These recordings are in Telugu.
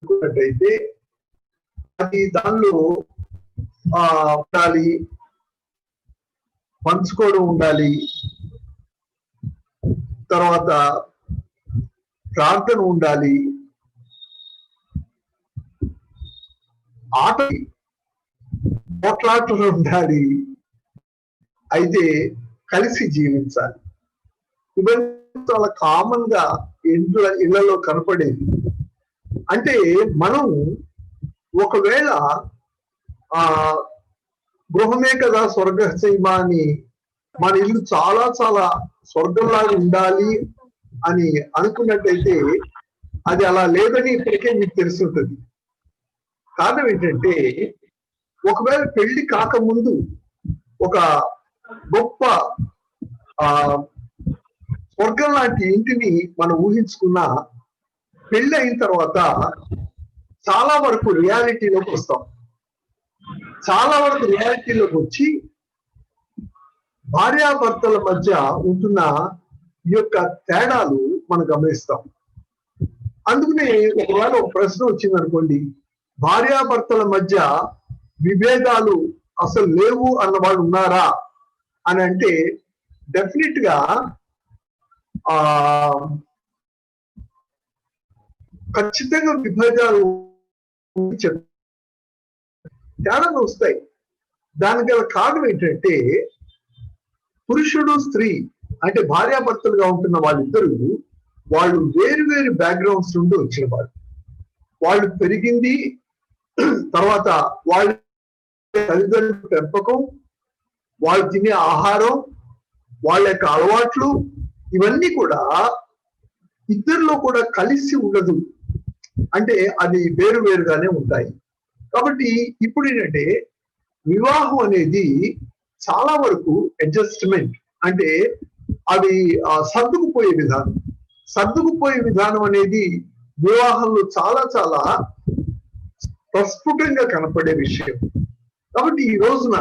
అనుకున్నట్టయితే అది దానిలో ఉండాలి, పంచుకోవడం ఉండాలి, తర్వాత ప్రార్థన ఉండాలి, ఆట పోట్లాటలు ఉండాలి, అయితే కలిసి జీవించాలి. ఇవన్నీ చాలా కామన్ గా ఇళ్లలో కనపడేది. అంటే మనం ఒకవేళ గృహమే కదా స్వర్గసీమ అని మన ఇల్లు చాలా చాలా స్వర్గంలాగా ఉండాలి అని అనుకున్నట్టయితే అది అలా లేదని ఇప్పటికే మీకు తెలుసుంటుంది. కారణం ఏంటంటే ఒకవేళ పెళ్లి కాకముందు ఒక గొప్ప స్వర్గం లాంటి ఇంటిని మనం ఊహించుకున్నా పెళ్లి అయిన తర్వాత చాలా వరకు రియాలిటీలోకి వస్తాం. చాలా వరకు రియాలిటీలోకి వచ్చి భార్యాభర్తల మధ్య ఉంటున్న ఈ యొక్క తేడాలు మనం గమనిస్తాం. అందుకనే ఒకవేళ ఒక ప్రశ్న వచ్చింది అనుకోండి, భార్యాభర్తల మధ్య విభేదాలు అసలు లేవు అన్న వాళ్ళు ఉన్నారా అని అంటే డెఫినెట్ గా ఖచ్చితంగా విభేదాలు తేడాలు వస్తాయి. దానికి గల కారణం ఏంటంటే పురుషుడు స్త్రీ అంటే భార్యాభర్తలుగా ఉంటున్న వాళ్ళిద్దరూ వాళ్ళు వేరు వేరు బ్యాక్గ్రౌండ్స్ నుండి వచ్చిన వాళ్ళు పెరిగింది, తర్వాత వాళ్ళ తల్లిదండ్రుల పెంపకం, వాళ్ళు తినే ఆహారం, వాళ్ళ యొక్క అలవాట్లు, ఇవన్నీ కూడా ఇద్దరిలో కూడా కలిసి ఉండదు. అంటే అది వేరు వేరుగానే ఉంటాయి. కాబట్టి ఇప్పుడు ఏంటంటే వివాహం అనేది చాలా వరకు అడ్జస్ట్మెంట్, అంటే అది సర్దుకుపోయే విధానం. సర్దుకుపోయే విధానం అనేది వివాహంలో చాలా చాలా ప్రస్ఫుటంగా కనపడే విషయం. కాబట్టి ఈ రోజున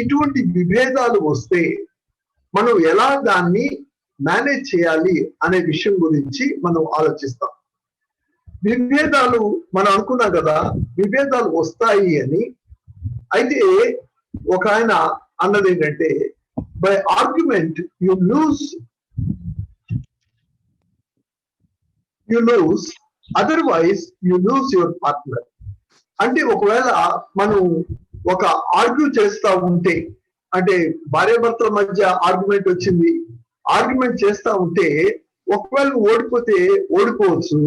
ఇటువంటి విభేదాలు వస్తే మనం ఎలా దాన్ని మేనేజ్ చేయాలి అనే విషయం గురించి మనం ఆలోచిస్తాం. విభేదాలు మనం అనుకున్నాం కదా, విభేదాలు వస్తాయి అని. అయితే ఒక ఆయన అన్నది ఏంటంటే, by argument you lose otherwise you lose your partner. అంటే ఒకవేళ మనం ఒక ఆర్గ్యూ చేస్తా ఉంటే, అంటే భార్యాభర్తల మధ్య ఆర్గ్యుమెంట్ వచ్చింది, ఆర్గ్యుమెంట్ చేస్తా ఉంటే ఒకవేళ నువ్వు ఓడిపోతే ఓడిపోవచ్చు,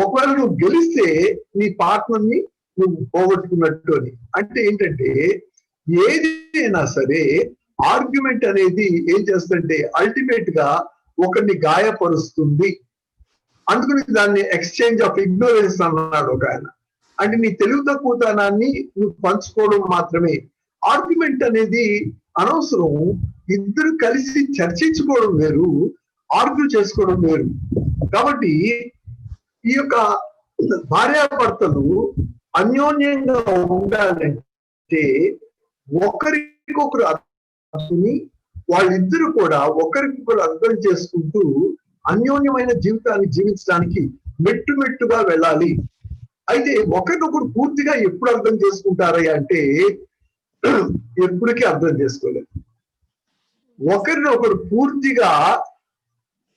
ఒకవేళ నువ్వు గెలిస్తే నీ పార్ట్నర్ ని నువ్వు పోగొట్టుకున్నట్టు అని. అంటే ఏంటంటే ఏదైనా సరే ఆర్గ్యుమెంట్ అనేది ఏం చేస్తుంటే అల్టిమేట్ గా ఒకరిని గాయపరుస్తుంది. అందుకని దాన్ని ఎక్స్చేంజ్ ఆఫ్ ఇగ్నోరెన్స్ అన్నాడు ఒక ఆయన. అంటే నీ తెలుగు తక్కువతనాన్ని నువ్వు పంచుకోవడం మాత్రమే. ఆర్గ్యుమెంట్ అనేది అనవసరం. ఇద్దరు కలిసి చర్చించుకోవడం వేరు, ఆర్గ్యూ చేసుకోవడం వేరు. కాబట్టి ఈ యొక్క భార్యాభర్తలు అన్యోన్యంగా ఉండాలంటే ఒకరికొకరు అర్థం, వాళ్ళిద్దరూ కూడా ఒకరికొకరు అర్థం చేసుకుంటూ అన్యోన్యమైన జీవితాన్ని జీవించడానికి మెట్టుగా వెళ్ళాలి. అయితే ఒకరినొకరు పూర్తిగా ఎప్పుడు అర్థం చేసుకుంటారా అంటే ఎప్పటికీ అర్థం చేసుకోలేదు. ఒకరినొకరు పూర్తిగా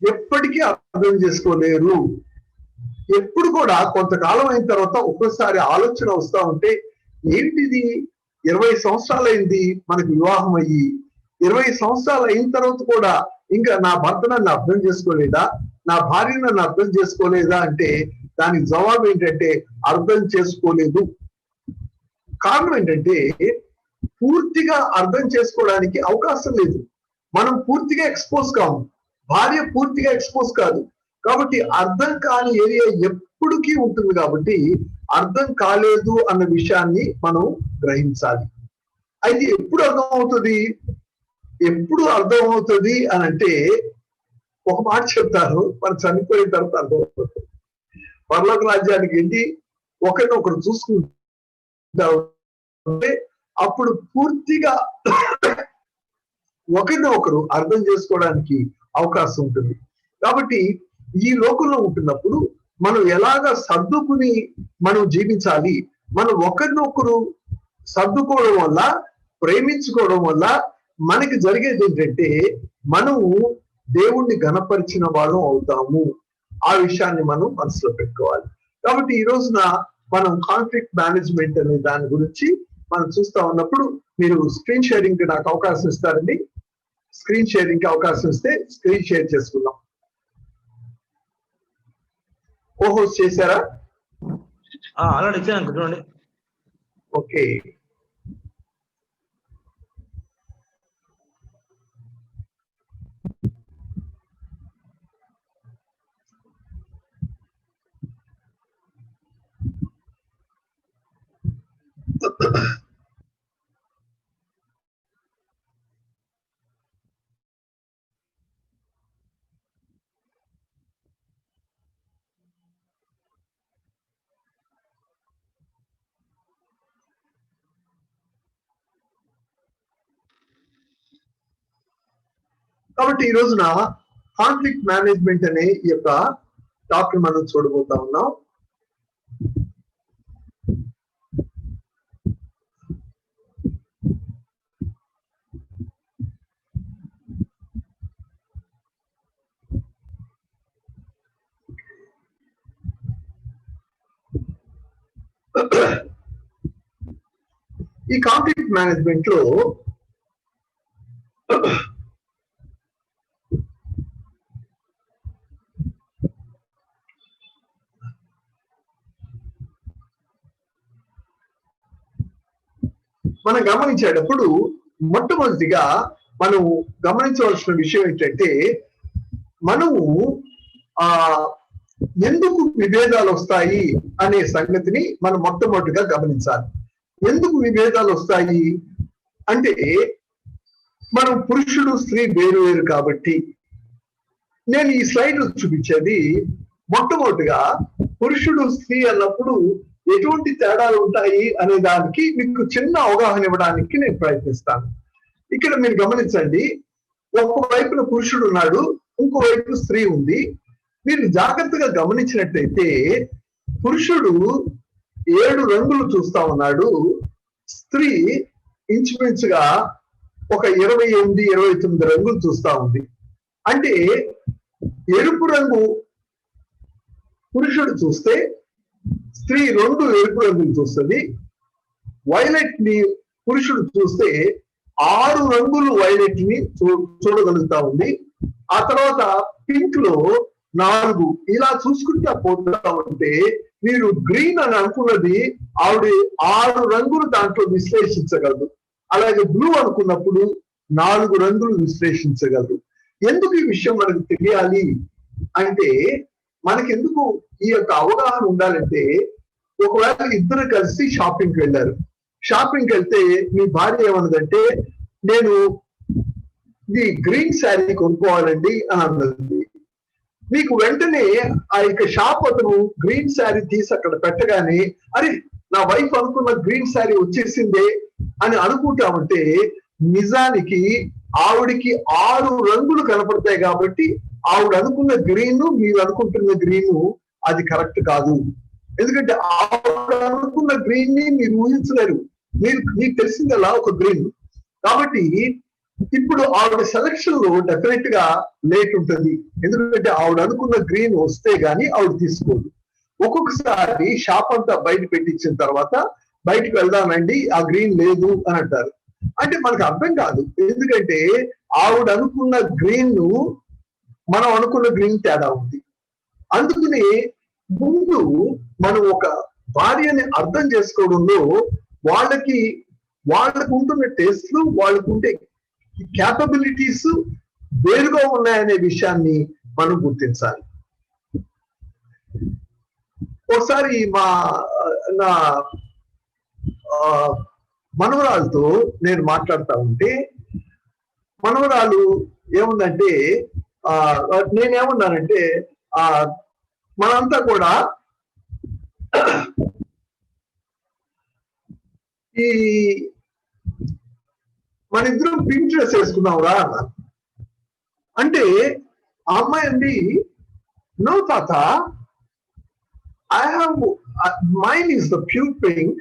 ఎప్పటికీ అర్థం చేసుకోలేరు. ఎప్పుడు కూడా కొంతకాలం అయిన తర్వాత ఒక్కోసారి ఆలోచన వస్తా ఉంటే, ఏంటిది 20 సంవత్సరాలు అయింది మనకు వివాహం అయ్యి, 20 సంవత్సరాలు అయిన తర్వాత కూడా ఇంకా నా భర్త నన్ను అర్థం చేసుకోలేదా, నా భార్య నన్ను అర్థం చేసుకోలేదా అంటే దానికి జవాబు ఏంటంటే అర్థం చేసుకోలేదు. కారణం ఏంటంటే పూర్తిగా అర్థం చేసుకోవడానికి అవకాశం లేదు. మనం పూర్తిగా ఎక్స్పోజ్ కాము, భార్య పూర్తిగా ఎక్స్పోజ్ కాదు. కాబట్టి అర్థం కాని ఏరియా ఎప్పటికీ ఉంటుంది. కాబట్టి అర్థం కాలేదు అన్న విషయాన్ని మనం గ్రహించాలి. అయితే ఎప్పుడు అర్థమవుతుంది అని అంటే ఒక మాట చెప్తారు, మనం చనిపోయిన తర్వాత అర్థమవుతుంది. పరలోక రాజ్యానికి వెళ్ళి ఒకరినొకరు చూసుకుంటా ఉంటే అప్పుడు పూర్తిగా ఒకరినొకరు అర్థం చేసుకోవడానికి అవకాశం ఉంటుంది. కాబట్టి ఈ లోకంలో ఉంటున్నప్పుడు మనం ఎలాగ సర్దుకుని మనం జీవించాలి, మనం ఒకరినొకరు సర్దుకోవడం వల్ల, ప్రేమించుకోవడం వల్ల మనకి జరిగేది ఏంటంటే మనము దేవుణ్ణి ఘనపరిచిన వాళ్ళం అవుతాము. ఆ విషయాన్ని మనం మనసులో పెట్టుకోవాలి. కాబట్టి ఈ రోజున మనం కాన్ఫ్లిక్ట్ మేనేజ్మెంట్ అనే దాని గురించి మనం చూస్తా ఉన్నప్పుడు మీరు స్క్రీన్ షేరింగ్ కి నాకు అవకాశం ఇస్తారండి. స్క్రీన్ షేరింగ్ కి అవకాశం ఇస్తే స్క్రీన్ షేర్ చేసుకుందాం. హోస్ట్ చేశారా? అలాగే ఇచ్చాను చూడండి. ఓకే, కాబట్టి ఈ రోజున కాన్ఫ్లిక్ట్ మేనేజ్మెంట్ అనే ఈ యొక్క టాపిక్ మనం చూడబోతా ఉన్నాం. ఈ కాన్ఫ్లిక్ట్ మేనేజ్మెంట్ లో మనం గమనించేటప్పుడు మొట్టమొదటిగా మనం గమనించవలసిన విషయం ఏంటంటే మనము ఎందుకు విభేదాలు వస్తాయి అనే సంగతిని మనం మొట్టమొదటిగా గమనించాలి. ఎందుకు విభేదాలు వస్తాయి అంటే మనం పురుషుడు స్త్రీ వేరు వేరు కాబట్టి. నేను ఈ స్లైడ్ చూపించేది మొట్టమొదటిగా పురుషుడు స్త్రీ అన్నప్పుడు ఎటువంటి తేడాలు ఉంటాయి అనే దానికి మీకు చిన్న అవగాహన ఇవ్వడానికి నేను ప్రయత్నిస్తాను. ఇక్కడ మీరు గమనించండి, ఒకవైపున పురుషుడు ఉన్నాడు, ఇంకోవైపు స్త్రీ ఉంది. మీరు జాగ్రత్తగా గమనించినట్లయితే పురుషుడు 7 రంగులు చూస్తా ఉన్నాడు, స్త్రీ ఇంచుమించుగా ఒక 28, 29 రంగులు చూస్తా ఉంది. అంటే ఎరుపు రంగు పురుషుడు చూస్తే స్త్రీ 2 ఎరుపు రంగులు చూస్తుంది. వైలెట్ ని పురుషుడు చూస్తే 6 రంగులు వైలెట్ ని చూడగలుగుతా ఉంది. ఆ తర్వాత పింక్ లో 4, ఇలా చూసుకుంటా పోతా ఉంటే మీరు గ్రీన్ అని అనుకున్నది ఆవిడ 6 రంగులు దాంట్లో విశ్లేషించగలదు. అలాగే బ్లూ అనుకున్నప్పుడు 4 రంగులు విశ్లేషించగలదు. ఎందుకు ఈ విషయం మనకు తెలియాలి అంటే, మనకెందుకు ఈ యొక్క అవగాహన ఉండాలంటే, ఒకవేళ ఇద్దరు కలిసి షాపింగ్కి వెళ్ళారు. షాపింగ్కి వెళ్తే మీ భార్య ఏమన్నదంటే, నేను ఇది గ్రీన్ శారీ కొనుక్కోవాలండి అని అన్నది. మీకు వెంటనే ఆ యొక్క షాప్ అతను గ్రీన్ శారీ తీసి అక్కడ పెట్టగానే, అరే నా వైఫ్ అనుకున్న గ్రీన్ శారీ వచ్చేసిందే అని అనుకుంటామంటే, నిజానికి ఆవిడికి 6 రంగులు కనపడతాయి కాబట్టి ఆవిడ అనుకున్న గ్రీన్, మీరు అనుకుంటున్న గ్రీన్ అది కరెక్ట్ కాదు. ఎందుకంటే ఆవిడ అనుకున్న గ్రీన్ ని మీరు ఊహించలేరు. మీకు తెలిసిందలా ఒక గ్రీన్. కాబట్టి ఇప్పుడు ఆవిడ సెలక్షన్ లో డెఫినెట్ గా లేట్ ఉంటుంది. ఎందుకంటే ఆవిడ అనుకున్న గ్రీన్ వస్తే గానీ ఆవిడ తీసుకోదు. ఒక్కొక్కసారి షాప్ అంతా బయట పెట్టించిన తర్వాత బయటకు వెళ్దామండి, ఆ గ్రీన్ లేదు అని అంటారు. అంటే మనకు అర్థం కాదు. ఎందుకంటే ఆవిడ అనుకున్న గ్రీన్ ను మనం అనుకున్న గ్రీన్ తేడా ఉంది. అందుకని ముందు మనం ఒక భార్యని అర్థం చేసుకోవడంలో వాళ్ళకు ఉంటున్న టేస్ట్లు, వాళ్ళకు ఉండే క్యాపబిలిటీస్ వేరుగా ఉన్నాయనే విషయాన్ని మనం గుర్తించాలి. ఒకసారి నా మనవరాలతో నేను మాట్లాడుతూ ఉంటే, మనవరాలు ఏముందంటే, నేనేమన్నానంటే, మనంతా కూడా ఈ మన ఇద్దరం పింక్ డ్రెస్ వేసుకున్నావురా అన్నారు. అంటే ఆ అమ్మాయి అండి, నో తాత, I have mine is the pure pink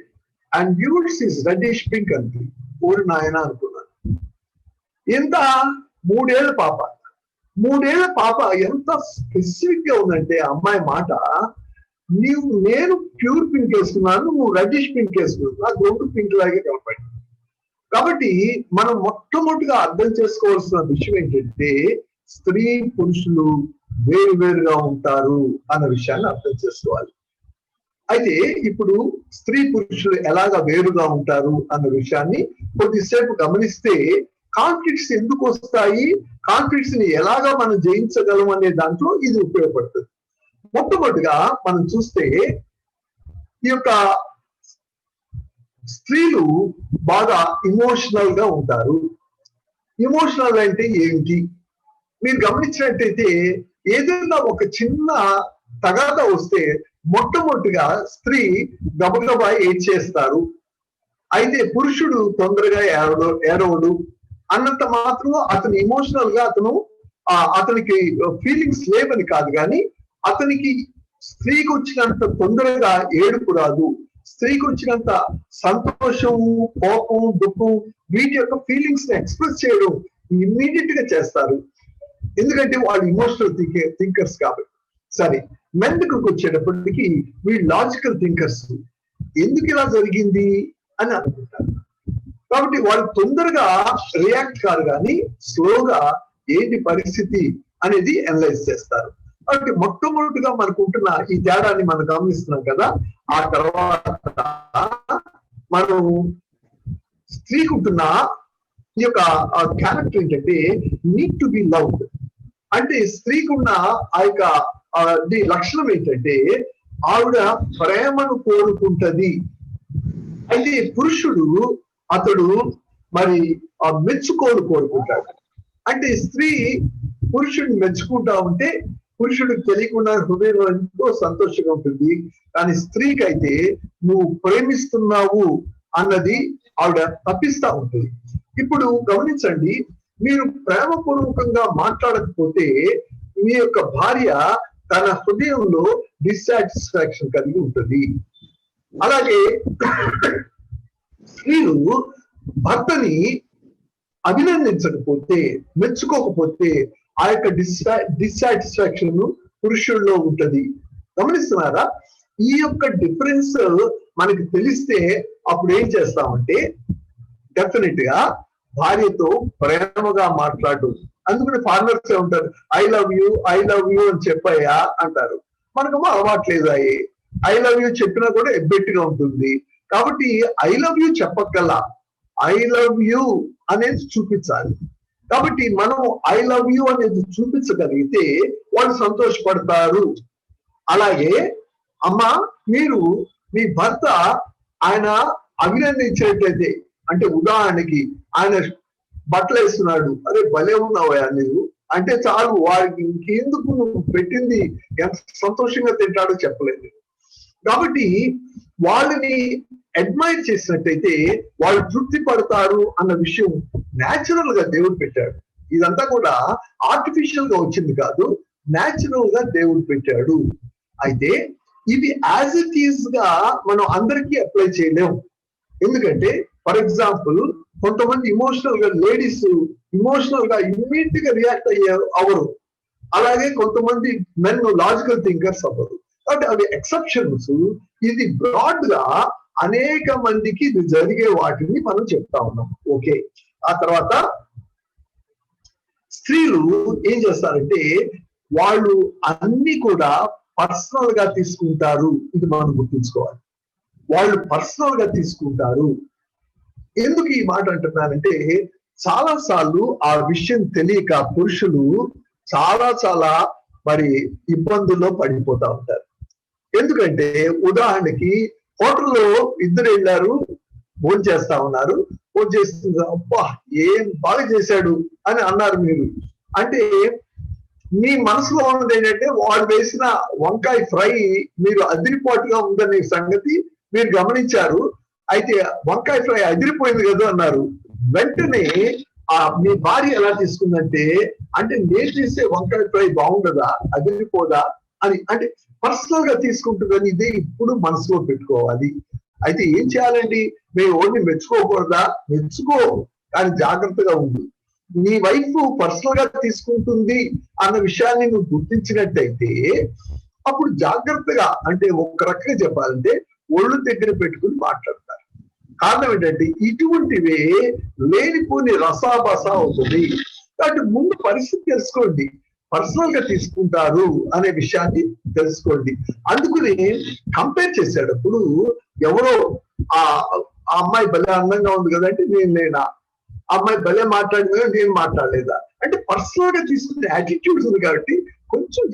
and yours is reddish pink అంది. ఊరి నాయన అనుకున్నాను. ఎంత 3 ఏళ్ల పాప, 3 ఏళ్ల పాప ఎంత స్పెసిఫిక్ గా ఉందంటే అమ్మాయి మాట, నేను ప్యూర్ పింక్ వేసుకున్నాను, నువ్వు రెడ్డిష్ పింక్ వేసుకున్నావు, నాకు 2 పింక్ లాగే కనపడింది. కాబట్టి మనం మొట్టమొదటిగా అర్థం చేసుకోవాల్సిన విషయం ఏంటంటే స్త్రీ పురుషులు వేరువేరుగా ఉంటారు అన్న విషయాన్ని అర్థం చేసుకోవాలి. అయితే ఇప్పుడు స్త్రీ పురుషులు ఎలాగా వేరుగా ఉంటారు అన్న విషయాన్ని కొద్దిసేపు గమనిస్తే కాన్ఫ్లిక్ట్స్ ఎందుకు వస్తాయి, కాన్ఫ్లిక్ట్స్ ని ఎలాగా మనం జయించగలం అనే దాంట్లో ఇది ఉపయోగపడుతుంది. మొట్టమొదటిగా మనం చూస్తే ఈ యొక్క స్త్రీలు బాగా ఇమోషనల్ గా ఉంటారు. ఇమోషనల్ అంటే ఏంటి? మీరు గమనించినట్టయితే ఏదైనా ఒక చిన్న తగాద వస్తే మొట్టమొదటిగా స్త్రీ గబగబా ఏడ్చేస్తారు. అయితే పురుషుడు తొందరగా ఏడవడు. అన్నంత మాత్రం అతను ఇమోషనల్ గా అతనికి ఫీలింగ్స్ లేవని కాదు, కానీ అతనికి స్త్రీకి వచ్చినంత తొందరగా ఏడుపు రాదు. స్త్రీకి వచ్చినంత సంతోషము, కోపం, దుఃఖం వీటి యొక్క ఫీలింగ్స్ ని ఎక్స్ప్రెస్ చేయడం ఇమ్మీడియట్ గా చేస్తారు, ఎందుకంటే వాళ్ళు ఇమోషనల్ థింకర్స్ కాబట్టి. సరే, మెన్ దగ్గరకు వచ్చేటప్పటికి వీళ్ళు లాజికల్ థింకర్స్. ఎందుకు ఇలా జరిగింది అని అనుకుంటారు. కాబట్టి వాళ్ళు తొందరగా రియాక్ట్ కారు, కానీ స్లోగా ఏంటి పరిస్థితి అనేది అనలైజ్ చేస్తారు. కాబట్టి మొట్టమొదటిగా మనకు ఉంటున్న ఈ తేడాన్ని మనం గమనిస్తున్నాం కదా. ఆ తర్వాత మనం స్త్రీకి ఉంటున్న ఈ యొక్క క్యారెక్టర్ ఏంటంటే నీడ్ టు బి లవ్డ్. అంటే స్త్రీకి ఉన్న ఆ యొక్క లక్షణం ఏంటంటే ఆవిడ ప్రేమను కోరుకుంటది. అయితే పురుషుడు అతడు మరి కోరుకుంటాడు. అంటే స్త్రీ పురుషుడిని మెచ్చుకుంటా ఉంటే పురుషుడికి తెలియకుండా హృదయం ఎంతో సంతోషంగా ఉంటుంది, కానీ స్త్రీకి అయితే నువ్వు ప్రేమిస్తున్నావు అన్నది ఆవిడ తప్పిస్తా ఉంటుంది. ఇప్పుడు గమనించండి, మీరు ప్రేమపూర్వకంగా మాట్లాడకపోతే మీ యొక్క భార్య తన హృదయంలో డిస్సాటిస్ఫాక్షన్ కలిగి ఉంటుంది. అలాగే స్త్రీలు భర్తని అభినందించకపోతే, మెచ్చుకోకపోతే ఆ యొక్క డిస్సాటిస్ఫాక్షన్ పురుషుల్లో ఉంటది. గమనిస్తున్నారా? ఈ యొక్క డిఫరెన్స్ మనకి తెలిస్తే అప్పుడు ఏం చేస్తామంటే డెఫినెట్ గా భార్యతో ప్రేమగా మాట్లాడు. అందుకని ఫార్మర్స్ ఉంటారు, ఐ లవ్ యూ అని చెప్పాయా అంటారు. మనకేమో అలవాట్లేదు. ఐ లవ్ యూ చెప్పినా కూడా ఎబ్బెట్టుగా ఉంటుంది. కాబట్టి ఐ లవ్ యూ చెప్పగల, ఐ లవ్ యూ అనేది చూపించాలి. కాబట్టి మనం ఐ లవ్ యూ అనేది చూపించగలిగితే వాళ్ళు సంతోషపడతారు. అలాగే అమ్మా, మీరు మీ భర్త ఆయన అభినందించేటైతే, అంటే ఉదాహరణకి ఆయన బట్టలు వేస్తున్నాడు, అరే భలే ఉన్నావా నువ్వు అంటే చాలు, వాడికి ఇంకెందుకు నువ్వు పెట్టింది ఎంత సంతోషంగా తింటాడో చెప్పలేదు. కాబట్టి వాళ్ళని అడ్మైర్ చేసినట్టయితే వాళ్ళు తృప్తి పడతారు అన్న విషయం న్యాచురల్ గా దేవుడు పెట్టాడు. ఇదంతా కూడా ఆర్టిఫిషియల్ గా వచ్చింది కాదు, న్యాచురల్ గా దేవుడు పెట్టాడు. అయితే ఇది యాజ్ ఇట్ ఈజ్ గా మనం అందరికీ అప్లై చేయలేము. ఎందుకంటే ఫర్ ఎగ్జాంపుల్ కొంతమంది ఇమోషనల్ గా లేడీస్ ఇమోషనల్ గా ఇమ్మీడియట్ గా రియాక్ట్ అవ్వరు. అలాగే కొంతమంది మెన్ లాజికల్ థింకర్స్ అవ్వరు. కాబట్టి అవి ఎక్సెప్షన్స్. ఇది బ్రాడ్ గా అనేక మందికి ఇది జరిగే వాటిని మనం చెప్తా ఉన్నాం. ఓకే, ఆ తర్వాత స్త్రీలు ఏం చేస్తారంటే వాళ్ళు అన్ని కూడా పర్సనల్ గా తీసుకుంటారు. ఇది మనం గుర్తుంచుకోవాలి. వాళ్ళు పర్సనల్ గా తీసుకుంటారు. ఎందుకు ఈ మాట అంటున్నానంటే చాలా సార్లు ఆ విషయం తెలియక పురుషులు చాలా మరి ఇబ్బందుల్లో పడిపోతా ఉంటారు. ఎందుకంటే ఉదాహరణకి హోటల్లో ఇద్దరు వెళ్ళారు, భోజనం చేస్తా ఉన్నారు. భోజనం చేస్తుంది, అబ్బా ఏం బాగా చేశాడు అని అన్నారు మీరు. అంటే మీ మనసులో ఉన్నది ఏంటంటే వాడు వేసిన వంకాయ ఫ్రై మీరు అదిరిపోటుగా ఉందనే సంగతి మీరు గమనించారు. అయితే వంకాయ ఫ్రై అదిరిపోయింది కదా అన్నారు. వెంటనే మీ భార్య ఎలా తీసుకుందంటే, అంటే నేను చేసే వంకాయ ఫ్రై బాగుండదా, అదిరిపోదా అని అంటే పర్సనల్ గా తీసుకుంటుందని ఇదే ఇప్పుడు మనసులో పెట్టుకోవాలి. అయితే ఏం చేయాలండి? మేము ఓన్లీ మెచ్చుకోకూడదా? మెచ్చుకో, కానీ జాగ్రత్తగా ఉండు. నీ వైఫ్ పర్సనల్ గా తీసుకుంటుంది అన్న విషయాన్ని నువ్వు గుర్తించినట్టయితే అప్పుడు జాగ్రత్తగా, అంటే ఒక రకంగా చెప్పాలంటే ఒళ్ళు దగ్గర పెట్టుకుని మాట్లాడతారు. కారణం ఏంటంటే ఇటువంటివే లేనిపోని రసాబస అవుతుంది. కాబట్టి ముందు పరిస్థితి తెలుసుకోండి. పర్సనల్ గా తీసుకుంటారు అనే విషయాన్ని తెలుసుకోండి. అందుకని కంపేర్ చేసేటప్పుడు ఎవరో ఆ అమ్మాయి భలే అందంగా ఉంది కదంటే నేను లేనా, అమ్మాయి భలే మాట్లాడింది కదా నేను మాట్లాడలేదా అంటే పర్సనల్ గా తీసుకునే యాటిట్యూడ్స్ ఉంది. కాబట్టి కొంచెం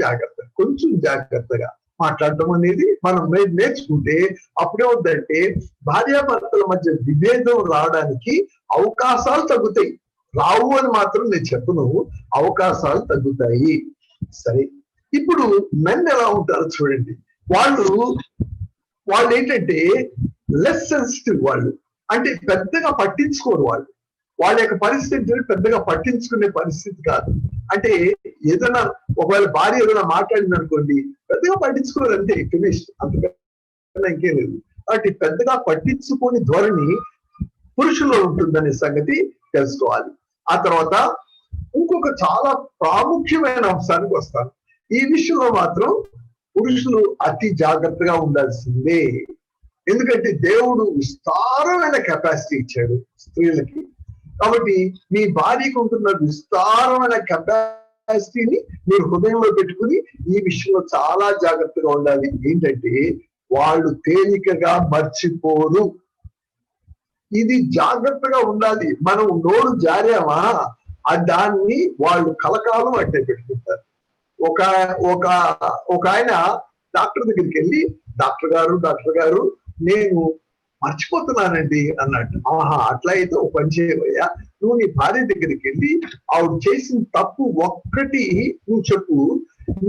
జాగ్రత్తగా మాట్లాడటం అనేది మనం నేర్చుకుంటే అప్పుడేమవుతుందంటే భార్యాభర్తల మధ్య విభేదం రావడానికి అవకాశాలు తగ్గుతాయి. రావు అని మాత్రం నేను చెప్పను, అవకాశాలు తగ్గుతాయి. సరే, ఇప్పుడు మెన్ ఎలా ఉంటారో చూడండి. వాళ్ళు ఏంటంటే లెస్ సెన్సిటివ్. వాళ్ళు అంటే పెద్దగా పట్టించుకోరు. వాళ్ళ యొక్క పరిస్థితిని పెద్దగా పట్టించుకునే పరిస్థితి కాదు. అంటే ఏదైనా ఒకవేళ భార్య ఏదైనా మాట్లాడింది అనుకోండి, పెద్దగా పట్టించుకోరు, అంతే, ఫినిష్, అంతకన్నా ఇంకేం లేదు. కాబట్టి పెద్దగా పట్టించుకోని ధోరణి పురుషుల్లో ఉంటుందనే సంగతి తెలుసుకోవాలి. ఆ తర్వాత ఇంకొక చాలా ప్రాముఖ్యమైన అంశానికి వస్తాను. ఈ విషయంలో మాత్రం పురుషులు అతి జాగ్రత్తగా ఉండాల్సిందే. ఎందుకంటే దేవుడు విస్తారమైన కెపాసిటీ ఇచ్చాడు స్త్రీలకి. కాబట్టి మీ భార్యకు ఉంటున్న విస్తారమైన కెపాసిటీని మీరు హృదయంలో పెట్టుకుని ఈ విషయంలో చాలా జాగ్రత్తగా ఉండాలి. ఏంటంటే వాళ్ళు తేలికగా మర్చిపోరు. ఇది జాగ్రత్తగా ఉండాలి. మనం నోరు జారామా దాన్ని వాళ్ళు కలకాలం అట్టే పెట్టుకుంటారు. ఒక ఆయన డాక్టర్ దగ్గరికి వెళ్ళి, డాక్టర్ గారు నేను మర్చిపోతున్నానండి అన్నట్టు. ఆహా, అట్లా అయితే ఒక పని చేయవయ్యా, నువ్వు నీ భార్య దగ్గరికి వెళ్ళి ఆవిడ చేసిన తప్పు ఒక్కటి నువ్వు చెప్పు,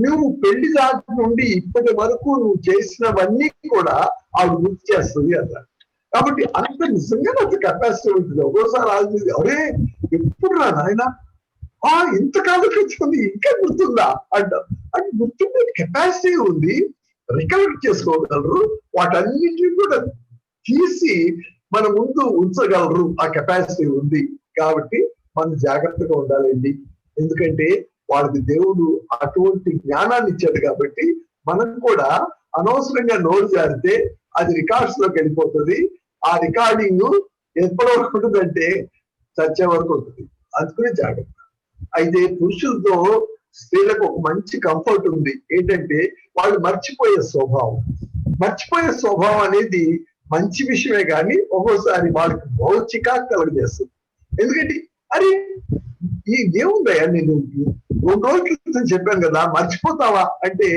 నువ్వు పెళ్లి దాటి నుండి ఇప్పటి వరకు నువ్వు చేసినవన్నీ కూడా ఆవిడ గుర్తు చేస్తుంది అన్నాడు. కాబట్టి అంత నిజంగా అంత కెపాసిటీ ఉంటుంది. ఒక్కోసారి ఆలోచించి, అరే ఎప్పుడు రా నాయన ఇంతకాలం క్రితం ఇంకా గుర్తుందా అంటాం. అంటే గుర్తుండే కెపాసిటీ ఉంది, రికలెక్ట్ చేసుకోగలరు, వాటన్నిటిని కూడా తీసి మన ముందు ఉంచగలరు, ఆ కెపాసిటీ ఉంది. కాబట్టి మనం జాగ్రత్తగా ఉండాలండి. ఎందుకంటే వాళ్ళకి దేవుడు అటువంటి జ్ఞానాన్ని ఇచ్చాడు. కాబట్టి మనం కూడా అనవసరంగా నోరు జారితే అది రికార్డ్స్ లోకి వెళ్ళిపోతుంది. ఆ రికార్డింగ్ ఎప్పటి వరకు ఉంటుందంటే చచ్చే వరకు ఉంటుంది. అందుకనే జాగ్రత్త. అయితే పురుషులతో స్త్రీలకు ఒక మంచి కంఫర్ట్ ఉంది. ఏంటంటే వాళ్ళు మర్చిపోయే స్వభావం అనేది మంచి విషయమే, కానీ ఒక్కోసారి వాళ్ళకి బహు చికాకు కలుగజేస్తుంది. ఎందుకంటే అరే ఏముందయ్యా, నేను 2 రోజుల క్రితం చెప్పాను కదా, మర్చిపోతావా అంటే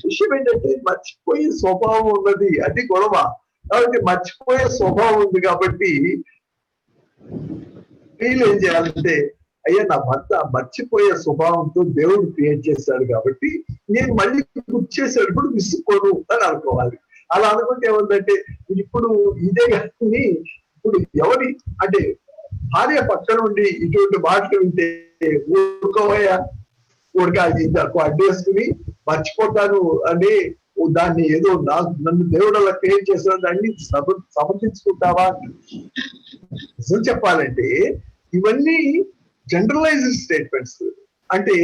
విషయం ఏంటంటే మర్చిపోయే స్వభావం ఉన్నది, అది గొడవ. కాబట్టి మర్చిపోయే స్వభావం ఉంది. కాబట్టి స్త్రీలు ఏం చేయాలంటే, అయ్యా నా భర్త మర్చిపోయే స్వభావంతో దేవుడు క్రియేట్ చేశాడు, కాబట్టి నేను మళ్ళీ గుర్తు చేసేటప్పుడు విసుక్కోను అని అనుకోవాలి. అలా అనుకుంటే ఏముందంటే ఇప్పుడు ఇదే కానీ ఇప్పుడు ఎవరి అంటే భార్య పక్కన ఉండి ఇటువంటి మాటలు వింటే ఊరుకోవయ్యా, ఊరికాది అడ్డేసుకుని మర్చిపోతాను అని దాన్ని ఏదో నన్ను దేవుడు అలా క్రియేట్ చేసిన దాన్ని సమర్థించుకుంటావా? నిజం చెప్పాలంటే ఇవన్నీ జనరలైజ్డ్ స్టేట్మెంట్స్. అంటే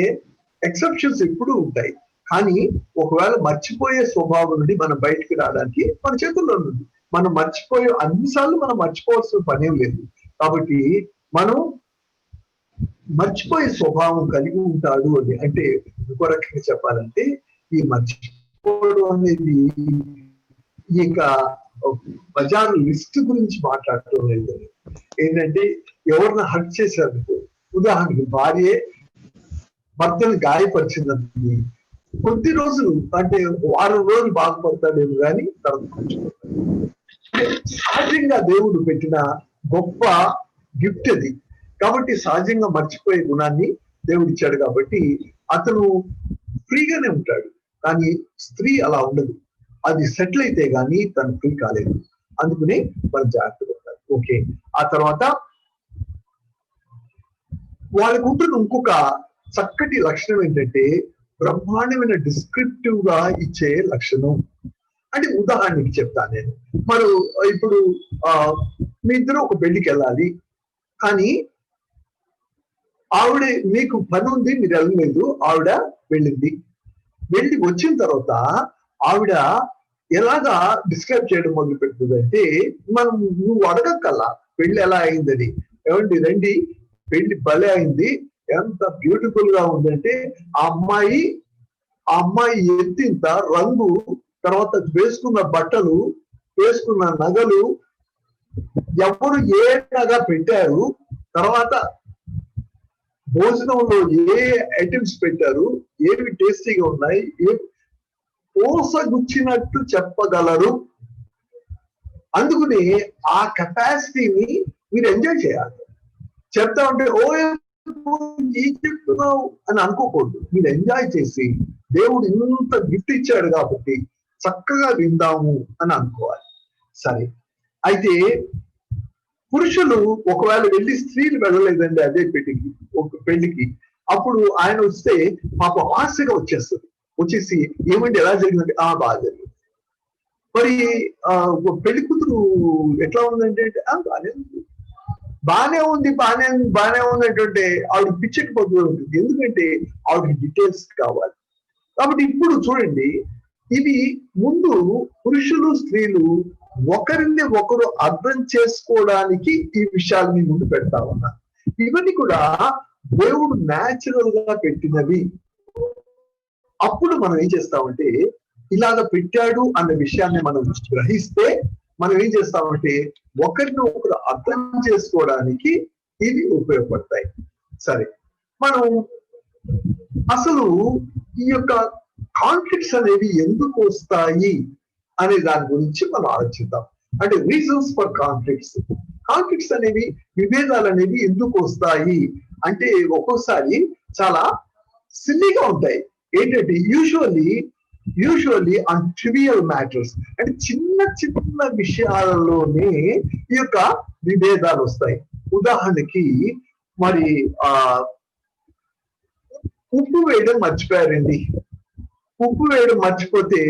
ఎక్సెప్షన్స్ ఎప్పుడూ ఉంటాయి, కానీ ఒకవేళ మర్చిపోయే స్వభావం నుండి మనం బయటకు రావడానికి మన చేతుల్లో ఉంది. మనం అన్నిసార్లు మనం మర్చిపోవాల్సిన పనేం లేదు. కాబట్టి మనం మర్చిపోయే స్వభావం కలిగి ఉంటాడు అని అంటే ఇంకో రకంగా చెప్పాలంటే ఈ మర్చిపోవడం అనేది ఇక బజార్ లిస్ట్ గురించి మాట్లాడటం లేదు. ఏంటంటే ఎవరిని హర్ట్ చేశారు, ఉదాహరణకి భార్య భర్తను గాయపరిచిందని కొద్ది రోజులు అంటే 6 రోజులు బాధపడతాడేమో కానీ తర్వాత సహజంగా దేవుడు పెట్టిన గొప్ప గిఫ్ట్ అది. కాబట్టి సహజంగా మర్చిపోయే గుణాన్ని దేవుడు ఇచ్చాడు. కాబట్టి అతను ఫ్రీగానే ఉంటాడు. కానీ స్త్రీ అలా ఉండదు. అది సెటిల్ అయితే గానీ తను ఫ్రీ కాలేదు. అందుకనే మనం జాగ్రత్తగా ఉండాలి. ఓకే, ఆ తర్వాత వాళ్ళకు ఉంటున్న ఇంకొక చక్కటి లక్షణం ఏంటంటే బ్రహ్మాండమైన డిస్క్రిప్టివ్ గా ఇచ్చే లక్షణం. అంటే ఉదాహరణకి చెప్తాను నేను. మరి ఇప్పుడు మీ ఇద్దరు ఒక పెళ్లికి వెళ్ళాలి, కానీ ఆవిడ మీకు పని ఉంది, మీరు వెళ్ళలేదు, ఆవిడ వెళ్ళింది. వెళ్ళి వచ్చిన తర్వాత ఆవిడ ఎలాగా డిస్క్రైబ్ చేయడం మొదలు పెడుతుందంటే, మనం నువ్వు అడగక్కల్లా పెళ్లి ఎలా అయిందని, ఏమండి రండి పెళ్లి భలే అయింది, ఎంత బ్యూటిఫుల్ గా ఉందంటే ఆ అమ్మాయి ఎత్తింత రంగు, తర్వాత వేసుకున్న బట్టలు, వేసుకున్న నగలు, ఎవరు ఏ నగ పెట్టారు, తర్వాత భోజనంలో ఏ ఐటమ్స్ పెట్టారు, ఏవి టేస్టీగా ఉన్నాయి, పోసగుచ్చినట్టు చెప్పగలరు. అందుకని ఆ కెపాసిటీని మీరు ఎంజాయ్ చేయాలి. చెప్తా ఉంటే ఓ ఏం చెప్తున్నావు అని అనుకోకూడదు. మీరు ఎంజాయ్ చేసి దేవుడు ఇంత గిఫ్ట్ ఇచ్చాడు కాబట్టి చక్కగా విందాము అని అనుకోవాలి. సరే, అయితే పురుషులు ఒకవేళ వెళ్ళి, స్త్రీలు వెళ్ళలేదండి అదే పెళ్లికి, అప్పుడు ఆయన వస్తే పాపం ఆశగా వచ్చేస్తుంది. వచ్చేసి ఏమంటే ఎలా జరిగిందంటే బాగా జరిగింది. మరి పెళ్లి కూతురు ఎట్లా ఉందంటే బానే ఉంది, బానే ఉంది అంటే ఆవిడ పిచ్చకపోతూ ఉంటుంది. ఎందుకంటే ఆవిడకి డీటెయిల్స్ కావాలి. కాబట్టి ఇప్పుడు చూడండి, ఇవి ముందు పురుషులు స్త్రీలు ఒకరిని ఒకరు అర్థం చేసుకోవడానికి ఈ విషయాలని ముందు పెడతా ఉన్నా. ఇవన్నీ కూడా దేవుడు న్యాచురల్ గా పెట్టినవి. అప్పుడు మనం ఏం చేస్తామంటే, ఇలాగ పెట్టాడు అన్న విషయాన్ని మనం గ్రహిస్తే మనం ఏం చేస్తామంటే ఒకరిని ఒకరు అర్థం చేసుకోవడానికి ఇవి ఉపయోగపడతాయి. సరే, మనం అసలు ఈ యొక్క కాన్ఫ్లిక్ట్స్ అనేవి ఎందుకు వస్తాయి అనే దాని గురించి మనం ఆలోచిద్దాం. అంటే రీజన్స్ ఫర్ కాన్ఫ్లిక్ట్స్ అనేవి, విభేదాలు అనేవి ఎందుకు వస్తాయి అంటే ఒక్కోసారి చాలా సిల్లీగా ఉంటాయి. ఏంటంటే యూజువల్లీ ఆన్ ట్రివియల్ మ్యాటర్స్, అంటే చిన్న విషయాలలోనే ఈ యొక్క విభేదాలు వస్తాయి. ఉదాహరణకి మరి ఉప్పు వేయడం మర్చిపోయారండి. ఉప్పు వేయడం మర్చిపోతే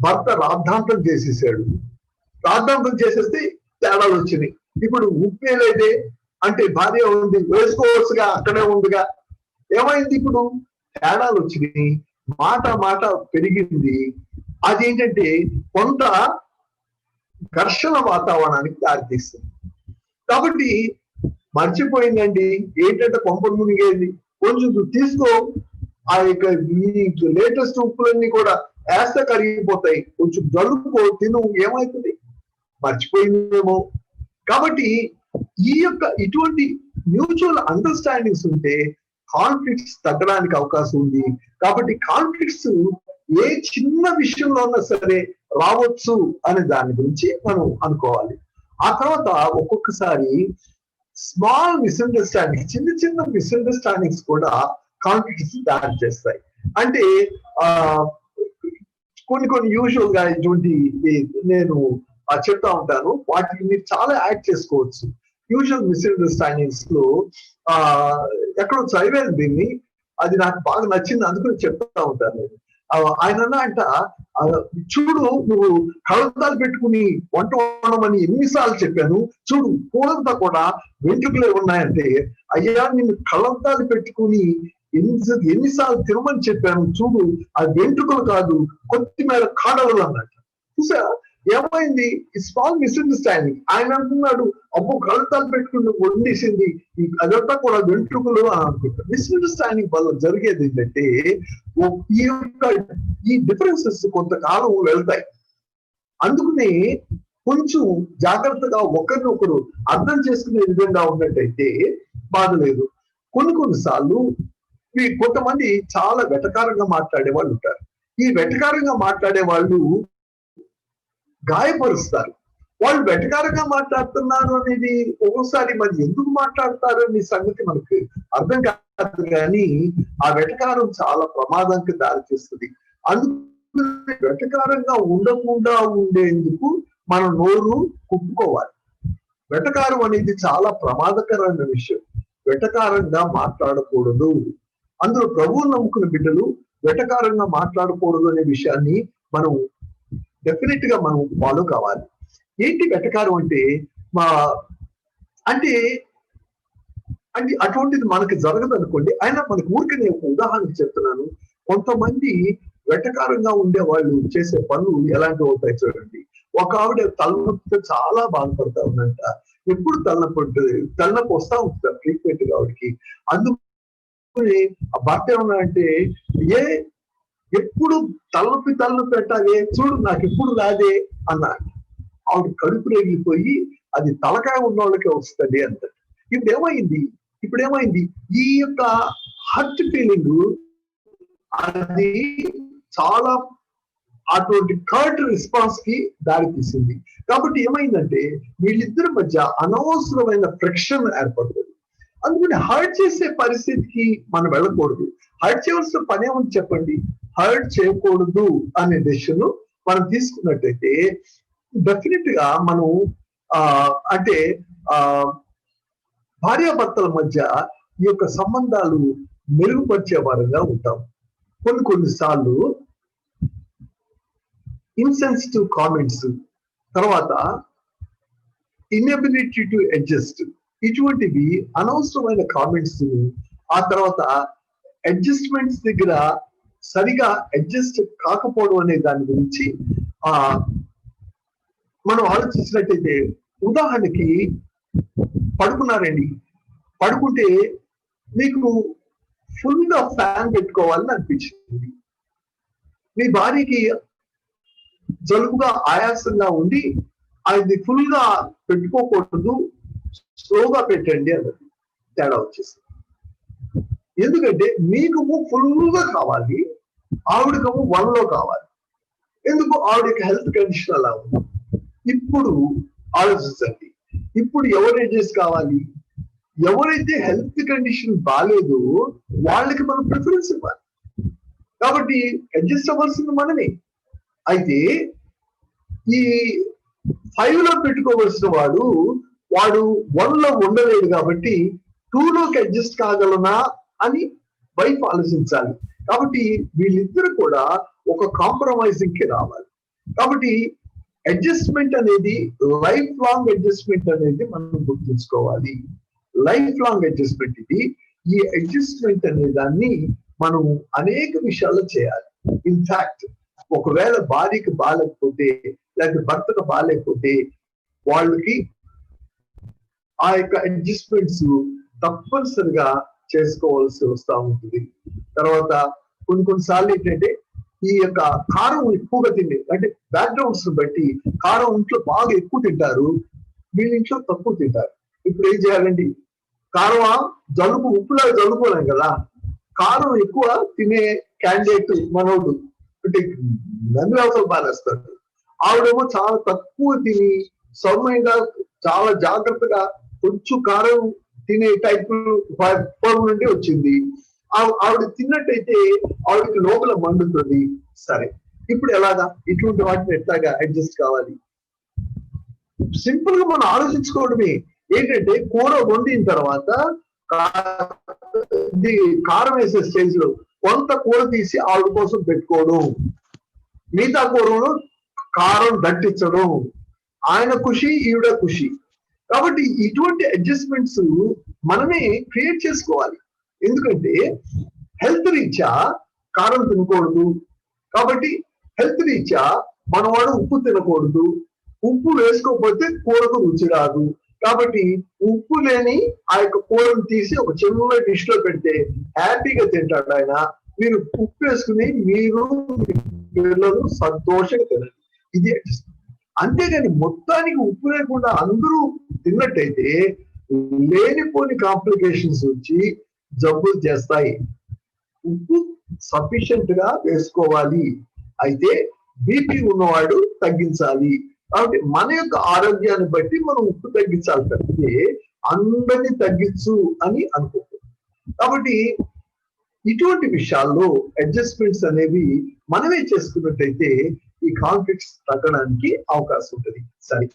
భర్త రాద్ధాంతం చేసేసాడు. రాద్ధాంతం చేసేస్తే తేడాలు వచ్చినాయి. ఇప్పుడు ఉప్పు వేయలేదే అంటే భార్య ఉంది, వేసుకోవచ్చుగా, అక్కడే ఉందిగా, ఏమైంది ఇప్పుడు తేడాలు వచ్చినాయి, మాట పెరిగింది. అదేంటంటే కొంత ఘర్షణ వాతావరణానికి దారితీస్తుంది. కాబట్టి మర్చిపోయిందండి, ఏంటంటే కొంపలు మునిగేది, కొంచెం తీసుకో, ఆ యొక్క ఈ లేటెస్ట్ ఉప్పులన్నీ కూడా వేస్తే కరిగిపోతాయి, కొంచెం జల్లుకో, తిను, ఏమవుతుంది, మర్చిపోయిందేమో. కాబట్టి ఇటువంటి మ్యూచువల్ అండర్స్టాండింగ్స్ ఉంటే కాన్ఫ్లిక్ట్స్ తగ్గడానికి అవకాశం ఉంది. కాబట్టి కాన్ఫ్లిక్ట్స్ ఏ చిన్న విషయంలో ఉన్నా సరే రావచ్చు అనే దాని గురించి మనం అనుకోవాలి. ఆ తర్వాత ఒక్కొక్కసారి స్మాల్ మిస్అండర్స్టాండింగ్, చిన్న మిస్అండర్స్టాండింగ్స్ కూడా కాన్ఫ్లిక్ట్స్ దారి చేస్తాయి. అంటే కొన్ని యూజువల్ గా ఇటువంటి నేను చెప్తా ఉంటాను, వాటిని మీరు చాలా యాడ్ చేసుకోవచ్చు. యూజువల్ మిస్అండర్స్టాండింగ్స్ లో ఎక్కడో చదివాను దీన్ని, అది నాకు బాగా నచ్చింది, అందుకని చెప్తా ఉంటాను నేను. ఆయన అంట, చూడు నువ్వు కళ్ళద్దాలు పెట్టుకుని వంట వండమని ఎన్నిసార్లు చెప్పాను, చూడు కూడంతా కూడా వెంట్రుకలే ఉన్నాయంటే, అయ్యా నిన్ను కళ్ళద్దాలు పెట్టుకుని ఎన్నిసార్లు తినమని చెప్పాను, చూడు ఆ వెంట్రుకలు కాదు కొత్తిమీర కాడలు అన్నట్టు. చూసా ఏమైంది, స్మాల్ మిస్అండర్స్టాండింగ్. ఆయన అంటున్నాడు, అబ్బో కళ్ళద్దాలు పెట్టుకుని వండేసింది, అదంతా కూడా వెంట్రుకలు అని అనుకుంటారు. మిస్అండర్స్టాండింగ్ వల్ల జరిగేది ఏంటంటే ఈ డిఫరెన్సెస్ కొంతకాలం వెళ్తాయి. అందుకనే కొంచెం జాగ్రత్తగా ఒకరినొకరు అర్థం చేసుకునే విధంగా ఉన్నట్టయితే బాధలేదు. కొన్నిసార్లు కొంతమంది చాలా వెటకారంగా మాట్లాడే వాళ్ళు ఉంటారు. ఈ వెటకారంగా మాట్లాడే వాళ్ళు గాయపరుస్తారు. వాళ్ళు వెటకారంగా మాట్లాడుతున్నారు అనేది ఒక్కోసారి మరి ఎందుకు మాట్లాడతారు అనే సంగతి మనకు అర్థం కాదు, కానీ ఆ వెటకారం చాలా ప్రమాదానికి దారితీస్తుంది. అందుకు వెటకారంగా ఉండకుండా ఉండేందుకు మన నోరు కుప్పుకోవాలి. వెటకారం అనేది చాలా ప్రమాదకరమైన విషయం. వెటకారంగా మాట్లాడకూడదు. అందులో ప్రభువును నమ్ముకున్న బిడ్డలు వెటకారంగా మాట్లాడకూడదు అనే విషయాన్ని మనం డెఫినెట్ గా మనం ఫాలో కావాలి. ఏంటి వెటకారం అంటే మా అంటే అంటే అటువంటిది మనకు జరగదు అనుకోండి. అయినా మనకు ఊరికనే ఒక ఉదాహరణకు చెప్తున్నాను. కొంతమంది వెటకారంగా ఉండే వాళ్ళు చేసే పనులు ఎలాంటివి అవుతాయి చూడండి. ఒక ఆవిడ తలనొప్పితో చాలా బాధపడతా ఉందంట. ఎప్పుడు తలనొప్పి వస్తా ఉంటుంది ఫ్రీక్వెంట్ గా ఆవిడకి. అందుకని ఆ భర్త ఏమన్నాడంటే, ఏ ఎప్పుడు తలనొప్పి అంటావే, చూడు నాకు ఎప్పుడు రాదే అన్నాడు. ఆవిడ కడుపు రేగిపోయి అది తలకాయ ఉన్న వాళ్ళకే వస్తుంది అంట. ఇప్పుడు ఏమైంది ఈ యొక్క హర్ట్ ఫీలింగ్ అది చాలా అటువంటి కర్ట్ రెస్పాన్స్ కి దారి తీసింది. కాబట్టి ఏమైందంటే వీళ్ళిద్దరి మధ్య అనవసరమైన ఫ్రిక్షన్ ఏర్పడుతుంది. అందుకని హర్ట్ చేసే పరిస్థితికి మనం వెళ్ళకూడదు. హర్ట్ చేయవలసిన పని ఏమని చెప్పండి. హర్ట్ చేయకూడదు అనే డెసిషన్ మనం తీసుకున్నట్టయితే డెఫినెట్ గా మనం అంటే భార్యాభర్తల మధ్య ఈ యొక్క సంబంధాలు మెరుగుపరిచే వారంగా ఉంటాం. కొన్నిసార్లు ఇన్సెన్సిటివ్ కామెంట్స్, తర్వాత ఇన్ఎబిలిటీ టు అడ్జస్ట్, ఇటువంటివి అనవసరమైన కామెంట్స్, ఆ తర్వాత అడ్జస్ట్మెంట్స్ దగ్గర సరిగా అడ్జస్ట్ కాకపోవడం అనే దాని గురించి మనం ఆలోచించినట్టయితే, ఉదాహరణకి పడుకున్నారండి, పడుకుంటే మీకు ఫుల్ గా ఫ్యాన్ పెట్టుకోవాలని అనిపించింది. మీ భార్యకి జలుబుగా ఆయాసంగా ఉండి అది ఫుల్ గా పెట్టుకోకూడదు, స్లోగా పెట్టండి అన్నది. తేడా వచ్చేసింది. ఎందుకంటే మీకు ఫుల్ గా కావాలి, ఆవిడకము 1 లో కావాలి. ఎందుకు? ఆవిడకి హెల్త్ కండిషన్ అలా ఉంది. ఇప్పుడు ఆలోచించండి, ఇప్పుడు ఎవరు అడ్జస్ట్ కావాలి? ఎవరైతే హెల్త్ కండిషన్ బాగాలేదో వాళ్ళకి మనం ప్రిఫరెన్స్ ఇవ్వాలి. కాబట్టి అడ్జస్ట్ అవ్వాల్సింది మనమే. అయితే ఈ 5 లో పెట్టుకోవలసిన వాడు 1 లో ఉండలేడు కాబట్టి 2 లోకి అడ్జస్ట్ కాగలనా అని వైఫ్ ఆలోచించాలి. కాబట్టి వీళ్ళిద్దరు కూడా ఒక కాంప్రమైజింగ్ కి రావాలి. కాబట్టి అడ్జస్ట్మెంట్ అనేది లైఫ్ లాంగ్ అడ్జస్ట్మెంట్ అనేది మనం గుర్తుంచుకోవాలి. లైఫ్ లాంగ్ అడ్జస్ట్మెంట్ ఇది. ఈ అడ్జస్ట్మెంట్ అనే దాన్ని మనం అనేక విషయాల్లో చేయాలి. ఇన్ఫాక్ట్ ఒకవేళ భార్యకి బాగాలేకపోతే, లేకపోతే భర్తకు బాగాలేకపోతే, వాళ్ళకి ఆ యొక్క అడ్జస్ట్మెంట్స్ తప్పనిసరిగా చేసుకోవాల్సి వస్తూ ఉంటుంది. తర్వాత కొన్నిసార్లు ఏంటంటే ఈ యొక్క కారం ఎక్కువగా తిండి, అంటే బ్యాక్గ్రౌండ్స్ బట్టి కారం ఇంట్లో బాగా ఎక్కువ తింటారు, వీళ్ళ ఇంట్లో తక్కువ తింటారు. ఇప్పుడు ఏం చేయాలండి? కారం ఉప్పులాగా జలుపుకోలేం కదా. కారం ఎక్కువ తినే క్యాండిడేట్ మనోడు అంటే నన్ను వ్యవసాయం బాధేస్తాడు. ఆవిడేమో చాలా తక్కువ తిని సౌమ్యంగా చాలా జాగ్రత్తగా కొంచెం కారం తినే టైప్ ఫార్మ్ నుండి వచ్చింది. ఆవిడ తిన్నట్టయితే ఆవిడకి లోపల మండుతుంది. సరే, ఇప్పుడు ఎలాగా? ఇటువంటి వాటిని ఎట్లాగా అడ్జస్ట్ కావాలి? సింపుల్ గా మనం ఆలోచించుకోవడమే. ఏంటంటే కూర వండిన తర్వాత కారం వేసే స్టేజ్ లో కొంత కూర తీసి ఆవిడ కోసం పెట్టుకోవడం, మిగతా కూరలో కారం దట్టించడం. ఆయన ఖుషి, ఈవిడ ఖుషి. కాబట్టి ఇటువంటి అడ్జస్ట్మెంట్స్ మనమే క్రియేట్ చేసుకోవాలి. ఎందుకంటే హెల్త్ రీత్యా కారం తినకూడదు, కాబట్టి హెల్త్ రీత్యా మనవాడు ఉప్పు తినకూడదు. ఉప్పు వేసుకోకపోతే కూరకు రుచి రాదు. కాబట్టి ఉప్పు లేని ఆ యొక్క కూరను తీసి ఒక చిన్న డిష్ లో పెడితే హ్యాపీగా తింటాడు ఆయన. మీరు ఉప్పు వేసుకుని మీరు పిల్లలు సంతోషంగా తినండి. ఇది అంతేగాని మొత్తానికి ఉప్పు లేకుండా అందరూ తిన్నట్టయితే లేనిపోని కాంప్లికేషన్స్ వచ్చి జబ్బులు చేస్తాయి. ఉప్పు సఫిషియెంట్ గా వేసుకోవాలి. అయితే బీపీ ఉన్నవాడు తగ్గించాలి. కాబట్టి మన యొక్క ఆరోగ్యాన్ని బట్టి మనం ఉప్పు తగ్గించాలి తప్పితే అందరినీ తగ్గించు అని అనుకుంటున్నాం. కాబట్టి ఇటువంటి విషయాల్లో అడ్జస్ట్మెంట్స్ అనేవి మనమే చేసుకున్నట్టయితే ఈ కాన్ఫ్లిక్ట్స్ తగ్గడానికి అవకాశం ఉంటుంది. సరే,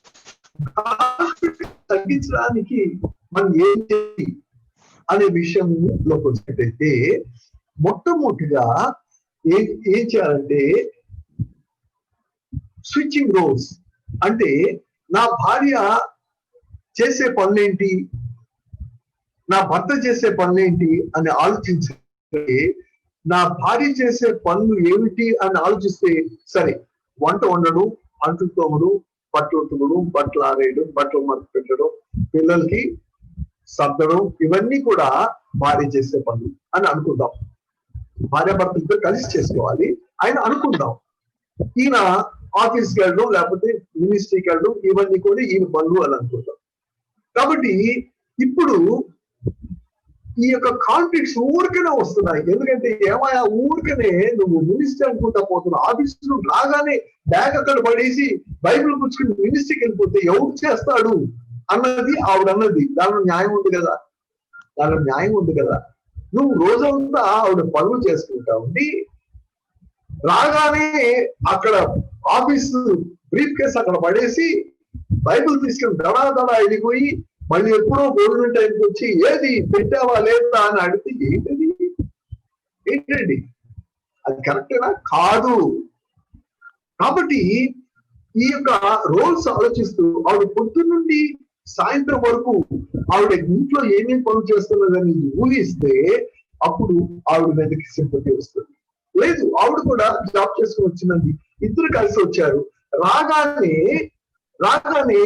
తగ్గించడానికి మనం ఏం చేయాలి అనే విషయంలోకి వచ్చినట్టయితే మొట్టమొదటిగా ఏం ఏం చేయాలంటే స్విచ్చింగ్ రోల్స్. అంటే నా భార్య చేసే పనులేంటి, నా భర్త చేసే పనులేంటి అని ఆలోచించి నా భార్య చేసే పనులు ఏమిటి అని ఆలోచిస్తే సరే, వంట వండడం, అంట్లు తోమడం, బట్టలు ఉతకడం, బట్టలు ఆరేయడం, బట్టలు మడత పెట్టడం, పిల్లలకి సర్దడం, ఇవన్నీ కూడా భార్య చేసే పనులు అని అనుకుందాం. భార్యాభర్తలతో కలిసి చేసుకోవాలి ఆయన అనుకుందాం. ఈయన ఆఫీస్కి వెళ్ళడం లేకపోతే మినిస్ట్రీకి వెళ్ళడం, ఇవన్నీ కూడా ఈయన పనులు అని అనుకుందాం. కాబట్టి ఇప్పుడు ఈ యొక్క కాన్ఫ్లిక్ట్స్ ఊరికనే వస్తున్నాయి. ఎందుకంటే ఏమయ్యా, ఊరికనే నువ్వు మినిస్టర్ అనుకుంటా పోతున్నావు, ఆఫీస్ నుండి రాగానే బ్యాగ్ అక్కడ పడేసి బైబిల్ పుచ్చుకుని మినిస్ట్రీకి వెళ్ళిపోతే ఎవరు చేస్తాడు అన్నది ఆవిడ అన్నది. దానిలో న్యాయం ఉంది కదా, దానిలో న్యాయం ఉంది కదా. నువ్వు రోజంతా ఆవిడ పనులు చేసుకుంటా ఉండి రాగానే అక్కడ ఆఫీస్ బ్రీఫ్ కేసు అక్కడ పడేసి బైబిల్ తీసుకుని దడా వెళ్ళిపోయి మళ్ళీ ఎప్పుడో భోజనం టైంకి వచ్చి ఏది పెట్టావా లేదా అని అడిగితే ఏంటండి అది కరెక్టేనా? కాదు. కాబట్టి ఈ యొక్క రోల్స్ ఆలోచిస్తూ ఆవిడ పొద్దున్న నుండి సాయంత్రం వరకు ఆవిడ ఇంట్లో ఏమేమి పనులు చేస్తున్నదని ఊహిస్తే అప్పుడు ఆవిడ మీదకి సింపతి వస్తుంది. లేదు, ఆవిడ కూడా జాబ్ చేసుకుని వచ్చిందండి, ఇద్దరు కలిసి వచ్చారు. రాగానే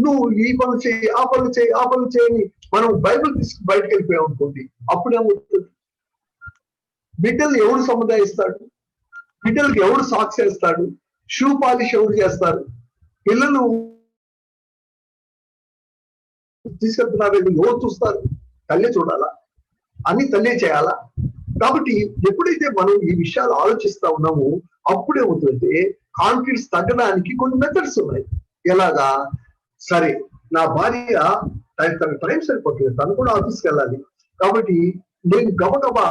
నువ్వు ఈ పనులు చేయి, ఆ పనులు చేయి, ఆ పనులు చేయని మనం బైబిల్ తీసుకుని బయటకు వెళ్ళిపోయాం అనుకోండి, అప్పుడేమవుతుంది? బిడ్డలు ఎవడు సముదాయిస్తాడు? బిడ్డలకు ఎవడు సాక్స్ వేస్తాడు? షూ పాలిష్ ఎవరు చేస్తారు? పిల్లలు తీసుకెళ్తున్నారు, ఎవరు చూస్తారు? తల్లే చూడాలా? అన్ని తల్లే చేయాలా? కాబట్టి ఎప్పుడైతే మనం ఈ విషయాలు ఆలోచిస్తా ఉన్నామో అప్పుడేమవుతుందంటే కాన్ఫ్లిక్ట్స్ తగ్గడానికి కొన్ని మెథడ్స్ ఉన్నాయి. ఎలాగా? సరే, నా భార్య తన టైం సరిపోతుంది, తను కూడా ఆఫీస్కి వెళ్ళాలి, కాబట్టి నేను గబగబా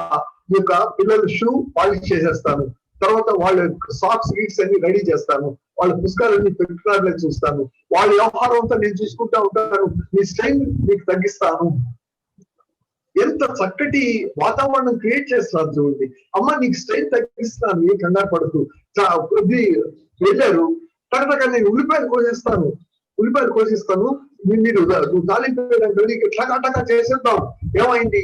ఈ యొక్క పిల్లల షూ పాలిష్ చేసేస్తాను, తర్వాత వాళ్ళ సాక్స్ గీట్స్ అన్ని రెడీ చేస్తాను, వాళ్ళ పుస్తకాలన్నీ పెట్టుకున్నారని చూస్తాను, వాళ్ళ వ్యవహారం అంతా నేను చూసుకుంటా ఉంటాను, నీ స్ట్రెయిన్ నీకు తగ్గిస్తాను. ఎంత చక్కటి వాతావరణం క్రియేట్ చేస్తున్నారు చూడండి. అమ్మ నీకు స్ట్రెయిన్ తగ్గిస్తాను, ఏ కంగారు పడుతూ వెళ్ళారు. తర్వాత నేను ఉల్లిపాయలు కోసేస్తాను, మీరు తాలింపు టకా చేసేద్దాం. ఏమైంది?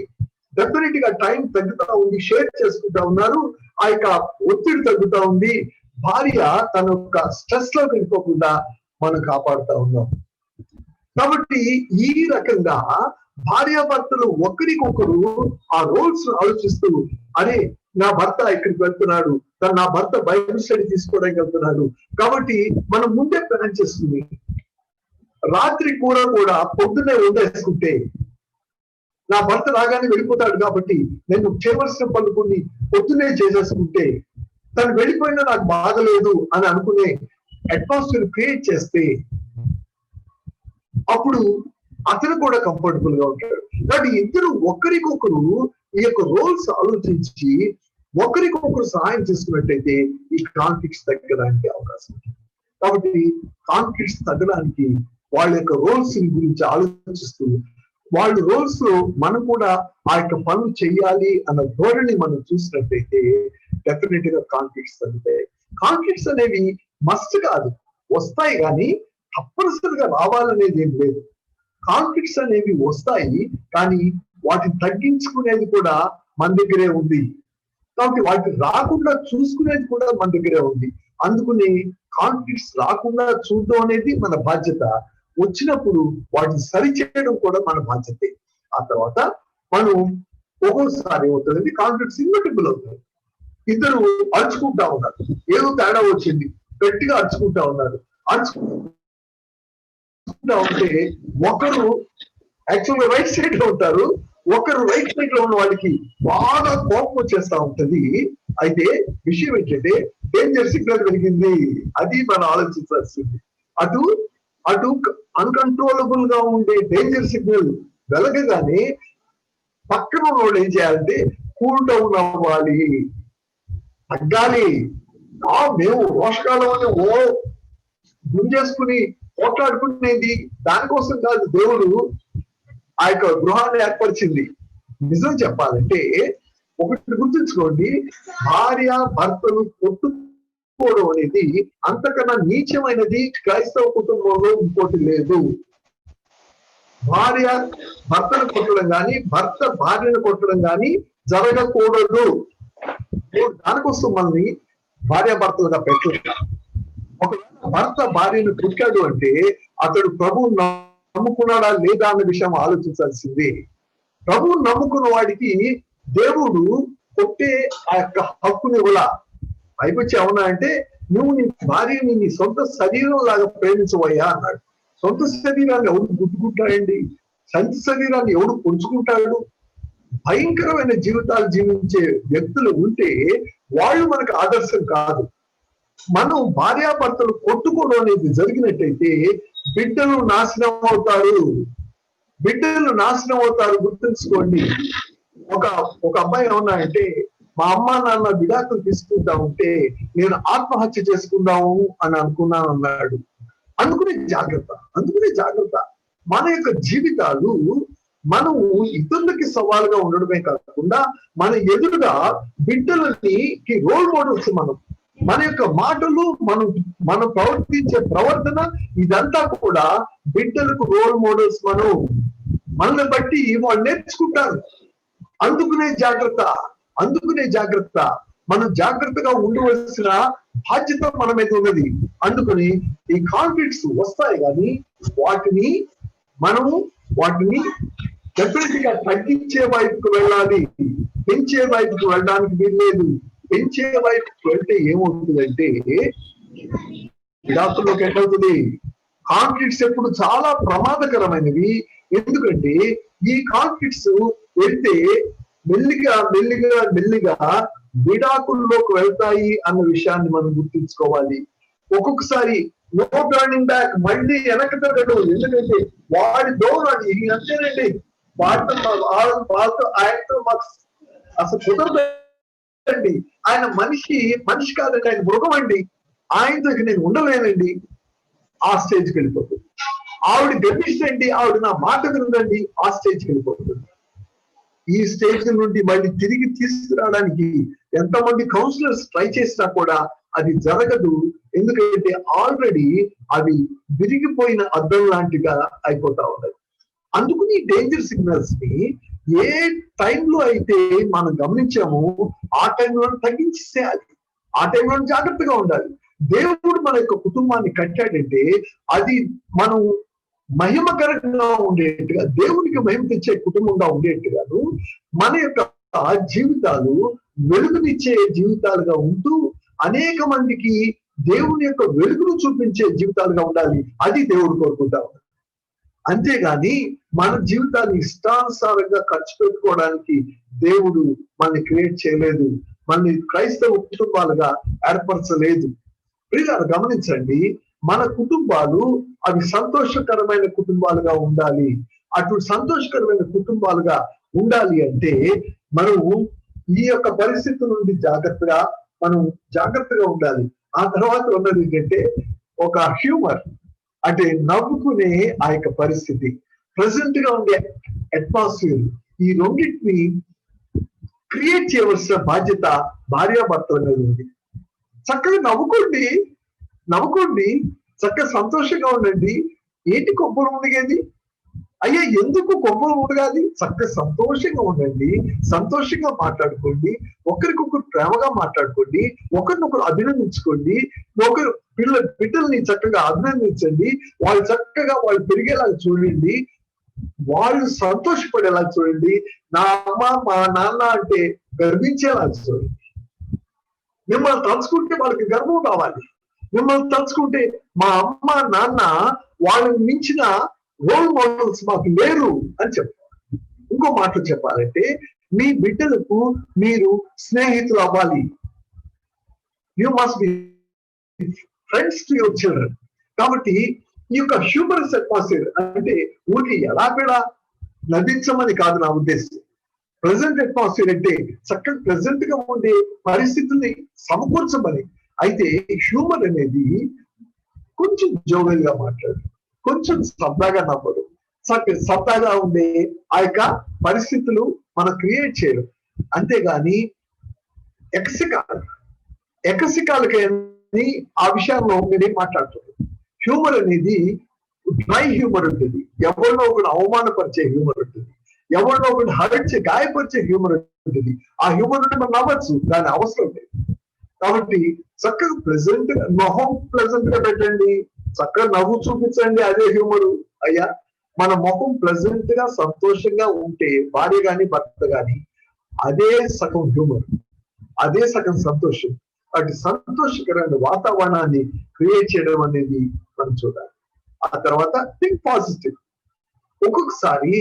డెఫినెట్ గా టైం తగ్గుతా ఉంది, షేర్ చేసుకుంటా ఉన్నారు, ఆ యొక్క ఒత్తిడి తగ్గుతా ఉంది, భార్య తన యొక్క స్ట్రెస్ లోకి వెళ్ళిపోకుండా మనం కాపాడుతా ఉన్నాం. కాబట్టి ఈ రకంగా భార్యాభర్తలు ఒకరికొకరు ఆ రోల్స్ ఆలోచిస్తూ, అరే నా భర్త ఇక్కడికి వెళ్తున్నాడు, నా భర్త బైబిల్ స్టడీ తీసుకోవడానికి వెళ్తున్నాడు, కాబట్టి మనం ముందే ప్లాన్ చేసుకుని రాత్రి కూర కూడా పొద్దున్నే వండేసుకుంటే, నా భర్త రాగానే వెళ్ళిపోతాడు కాబట్టి నేను చేయవలసిన పనులు పొద్దున్నే చేసేసుకుంటే తను వెళ్ళిపోయినా నాకు బాధ లేదు అని అనుకునే అట్మాస్ఫియర్ క్రియేట్ చేస్తే అప్పుడు అతను కూడా కంఫర్టబుల్ గా ఉంటాడు. కాబట్టి ఇద్దరు ఒకరికొకరు ఈ యొక్క రోల్స్ ఆలోచించి ఒకరికొకరు సహాయం చేసుకున్నట్టయితే ఈ కాన్ఫ్లిక్ట్స్ తగ్గడానికి అవకాశం ఉంది. కాబట్టి కాన్ఫ్లిక్ట్స్ తగ్గడానికి వాళ్ళ యొక్క రోల్స్ గురించి ఆలోచిస్తూ వాళ్ళ రోల్స్ లో మనం కూడా ఆ యొక్క పనులు చేయాలి అన్న ధోరణి మనం చూసినట్టయితే డెఫినెట్ గా కాన్ఫ్లిక్ట్స్ తగ్గుతాయి. కాన్ఫ్లిక్ట్స్ అనేవి మస్ట్ కాదు, వస్తాయి, కానీ తప్పనిసరిగా రావాలనేది ఏం లేదు. కాన్ఫ్లిక్ట్స్ అనేవి వస్తాయి, కానీ వాటిని తగ్గించుకునేది కూడా మన దగ్గరే ఉంది. కాబట్టి వాటిని రాకుండా చూసుకునేది కూడా మన దగ్గరే ఉంది. అందుకని కాన్ఫ్లిక్ట్స్ రాకుండా చూడడం అనేది మన బాధ్యత. వచ్చినప్పుడు వాటిని సరిచేయడం కూడా మన బాధ్యతే. ఆ తర్వాత మనం ఒక్కోసారి ఏమవుతుందంటే కాన్ఫ్లిక్ట్స్ ఇన్వర్టిబుల్ అవుతాయి. ఇద్దరు అరుచుకుంటా ఉన్నారు, ఏదో తేడా వచ్చింది, గట్టిగా అరుచుకుంటా ఉన్నారు. అరుచుకుంటా ఉంటే ఒకరు యాక్చువల్గా రైట్ సైడ్ లో ఉంటారు, ఒకరు రైట్ సైడ్ లో ఉన్న వాళ్ళకి బాగా కోపం వచ్చేస్తా ఉంటది. అయితే విషయం ఏంటంటే డేంజర్ సిగ్నల్ వెలిగింది, అది మనం ఆలోచించాల్సింది. అటు అన్కంట్రోలబుల్ గా ఉండే డేంజర్ సిగ్నల్ వెలగగానే పక్కన ఉన్న వాళ్ళు ఏం చేయాలంటే కూల్ డౌన్ అవ్వాలి, తగ్గాలి. మేము రోషకాలం అని గుంజేసుకుని పోట్లాడుకునేది దానికోసం కాదు. దేవుడు ఆ యొక్క గృహాన్ని ఏర్పరిచింది. నిజం చెప్పాలంటే ఒకటి గుర్తుంచుకోండి, భార్య భర్తలు కొట్టుకోవడం అనేది అంతకన్నా నీచమైనది క్రైస్తవ కుటుంబంలో ఇంకోటి లేదు. భార్య భర్తను కొట్టడం కానీ, భర్త భార్యను కొట్టడం కానీ జరగకూడదు. దానికోసం మనల్ని భార్యాభర్తలుగా పెట్టలేదు. ఒకవేళ భర్త భార్యను కొట్టాడు అంటే అతడు ప్రభువు నమ్ముకున్నాడా లేదా అన్న విషయం ఆలోచించాల్సిందే. ప్రభువు నమ్ముకున్న వాడికి దేవుడు కొట్టే ఆ యొక్క హక్కుని ఇవ్వలా. పైకొచ్చి అవునా అంటే, నువ్వు నీ భార్యని నీ సొంత శరీరం లాగా ప్రేమించవయ్యా అన్నాడు. సొంత శరీరాన్ని ఎవడు గుర్తుకుంటాడండి? సొంత శరీరాన్ని ఎవడు పుంజుకుంటాడు? భయంకరమైన జీవితాలు జీవించే వ్యక్తులు ఉంటే వాళ్ళు మనకు ఆదర్శం కాదు. మనం భార్యాభర్తలు కొట్టుకోవడం అనేది జరిగినట్టయితే బిడ్డలు నాశనం అవుతారు. బిడ్డలు నాశనం అవుతారు, గుర్తుంచుకోండి. ఒక అబ్బాయి ఏమన్నా అంటే, మా అమ్మ నాన్న విడాకులు తీసుకుంటా ఉంటే నేను ఆత్మహత్య చేసుకుందాము అని అనుకున్నాను అన్నాడు. అందుకునే జాగ్రత్త. మన యొక్క జీవితాలు మనము ఇతరులకి సవాలుగా ఉండడమే కాకుండా మన ఎదురుగా బిడ్డలకి రోల్ మోడల్స్ మన యొక్క మాటలు, మనం ప్రవర్తించే ప్రవర్తన ఇదంతా కూడా బిడ్డలకు రోల్ మోడల్స్. మనల్ని బట్టి వాళ్ళు నేర్చుకుంటారు. అందుకునే జాగ్రత్త. మనం జాగ్రత్తగా ఉండవలసిన బాధ్యత మన మీద ఉన్నది. అందుకని ఈ కాన్ఫ్లిక్ట్స్ వస్తాయి కానీ వాటిని డెఫినెట్ గా తగ్గించే వైపుకు వెళ్ళాలి. పెంచే వైపుకు వెళ్ళడానికి వీల్లేదు. పెంచే వైపుకు వెళ్తే ఏమవుతుందంటే విడాకుల్లోకి ఎంటవుతుంది. కాన్ఫ్లిక్ట్స్ ఎప్పుడు చాలా ప్రమాదకరమైనవి. ఎందుకంటే ఈ కాన్ఫ్లిక్ట్స్ వెళ్తే మెల్లిగా విడాకుల్లోకి వెళ్తాయి అన్న విషయాన్ని మనం గుర్తించుకోవాలి. ఒక్కొక్కసారి నో టర్నింగ్ బ్యాక్, మళ్ళీ వెనక్కి తిరగడు. ఎందుకంటే వాడి దోరాడి అంతేనండి, వాళ్ళతో ఆయనతో మాకు అసలు కుదరదండి. ఆయన మనిషి కాదండి, ఆయన మృగం అండి. ఆయనతో నేను ఉండలేనండి. ఆ స్టేజ్కి వెళ్ళిపోతుంది. ఆవిడ గర్భిష్టండి, ఆవిడ నా మాట వినదండి, ఆ స్టేజ్కి వెళ్ళిపోతుంది. ఈ స్టేజ్ నుండి మళ్ళీ తిరిగి తీసుకురావడానికి ఎంతమంది కౌన్సిలర్స్ ట్రై చేసినా కూడా అది జరగదు. ఎందుకంటే ఆల్రెడీ అవి విరిగిపోయిన అద్దం లాంటిగా అయిపోతా ఉన్నాయి. అందుకని డేంజర్ సిగ్నల్స్ ని ఏ టైంలో అయితే మనం గమనించామో ఆ టైంలో తగ్గించేసేయాలి. ఆ టైంలో జాగ్రత్తగా ఉండాలి. దేవుడు మన యొక్క కుటుంబాన్ని కట్టాడంటే అది మనం మహిమకరంగా ఉండేట్టుగా, దేవునికి మహిమ తెచ్చే కుటుంబంగా ఉండేట్టుగాను మన యొక్క జీవితాలు వెలుగునిచ్చే జీవితాలుగా ఉంటూ అనేక మందికి దేవుని యొక్క వెలుగును చూపించే జీవితాలుగా ఉండాలి. అది దేవుడు కోరుకుంటా ఉన్నాడు. అంతేగాని మన జీవితాన్ని ఇష్టానుసారంగా ఖర్చు పెట్టుకోవడానికి దేవుడు మనల్ని క్రియేట్ చేయలేదు. మనల్ని క్రైస్తవ కుటుంబాలుగా ఏర్పరచలేదు. ప్రియులారా గమనించండి, మన కుటుంబాలు అవి సంతోషకరమైన కుటుంబాలుగా ఉండాలి. అటు సంతోషకరమైన కుటుంబాలుగా ఉండాలి అంటే మనము ఈ యొక్క పరిస్థితి నుండి జాగ్రత్తగా ఉండాలి. ఆ తర్వాత ఉన్నది ఏంటంటే ఒక హ్యూమర్, అంటే నవ్వుకునే ఆ యొక్క పరిస్థితి, ప్రెసెంట్ గా ఉండే అట్మాస్ఫియర్, ఈ రెండింటిని క్రియేట్ చేయవలసిన బాధ్యత భార్యాభర్తల మీద ఉంది. చక్కగా నవ్వుకోండి, చక్కగా సంతోషంగా ఉండండి. ఏంటి కొబ్బరి మునిగేది? అయ్యా ఎందుకు కొబ్బరి మునగాలి? చక్కగా సంతోషంగా ఉండండి, సంతోషంగా మాట్లాడుకోండి, ఒకరికొకరు ప్రేమగా మాట్లాడుకోండి, ఒకరినొకరు అభినందించుకోండి, బిడ్డల్ని చక్కగా అభినందించండి, వాళ్ళు పెరిగేలాగా చూడండి, వాళ్ళు సంతోషపడేలా చూడండి. నా అమ్మ మా నాన్న అంటే గర్వించేలా చూడండి. మిమ్మల్ని తలుచుకుంటే వాళ్ళకి గర్వం రావాలి. మిమ్మల్ని తలుచుకుంటే మా అమ్మ నాన్న వాళ్ళని మించిన రోల్ మోడల్స్ మాకు లేరు అని చెప్పాలి. ఇంకో మాట చెప్పాలంటే మీ బిడ్డలకు మీరు స్నేహితులు అవ్వాలి. You must be friends to your children. కాబట్టి ఈ యొక్క హ్యూమరస్ అట్మాస్ఫియర్ అంటే ఊరికి ఎలా కూడా నటించమని కాదు నా ఉద్దేశం. ప్రెసెంట్ అట్మాస్ఫియర్ అంటే చక్కగా ప్రెసెంట్ గా ఉండే పరిస్థితుల్ని సమకూర్చమని. అయితే హ్యూమర్ అనేది కొంచెం జోవెల్ గా మాట్లాడు, కొంచెం సరదాగా నవ్వడు, సరదాగా ఉండే ఆ యొక్క పరిస్థితులు మనం క్రియేట్ చేయడం. అంతేగాని ఎకసికాలకి ఆ విషయాల్లో నేనేం మాట్లాడుతున్నాను. హ్యూమర్ అనేది డ్రై హ్యూమర్ ఉంటుంది, ఎవరినో ఒకటి అవమానపరిచే హ్యూమర్ ఉంటుంది, ఎవరినో ఒకటి గాయపరిచే హ్యూమర్ ఉంటుంది. ఆ హ్యూమర్ ఉంటే మనం నవ్వచ్చు, దాని అవసరం లేదు. కాబట్టి చక్కగా ప్లెజెంట్ మొహం ప్లెజెంట్ గా పెట్టండి, చక్కగా నవ్వు చూపించండి, అదే హ్యూమరు. అయ్యా మన మొహం ప్లెజెంట్ గా సంతోషంగా ఉంటే భార్య గాని భర్త గాని అదే సగం హ్యూమర్, అదే సగం సంతోషం. అటు సంతోషకరమైన వాతావరణాన్ని క్రియేట్ చేయడం అనేది మనం చూడాలి. ఆ తర్వాత థింక్ పాజిటివ్. ఒక్కొక్కసారి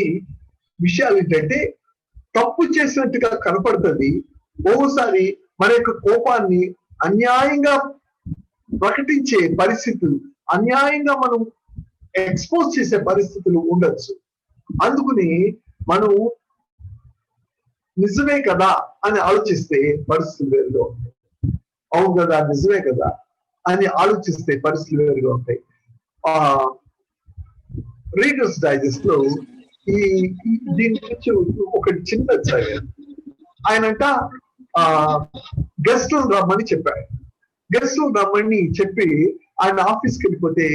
విషయాలు ఏంటంటే తప్పు చేసినట్టుగా కనపడుతుంది, ఒక్కోసారి మన యొక్క కోపాన్ని అన్యాయంగా ప్రకటించే పరిస్థితులు, అన్యాయంగా మనం ఎక్స్పోజ్ చేసే పరిస్థితులు ఉండొచ్చు. అందుకని మనం నిజమే కదా అని ఆలోచిస్తే పరిస్థితులు వేరుగా ఉంటాయి. అవును కదా, నిజమే కదా అని ఆలోచిస్తే పరిస్థితులు వేరుగా ఉంటాయి. రీడర్స్ డైజెస్ట్ లో దీని గురించి ఒకటి చిన్న చదివాను. ఆయనంట గెస్ట్ రమ్మని చెప్పాడు. గెస్ట్ రమ్మని చెప్పి ఆయన ఆఫీస్కి వెళ్ళిపోతే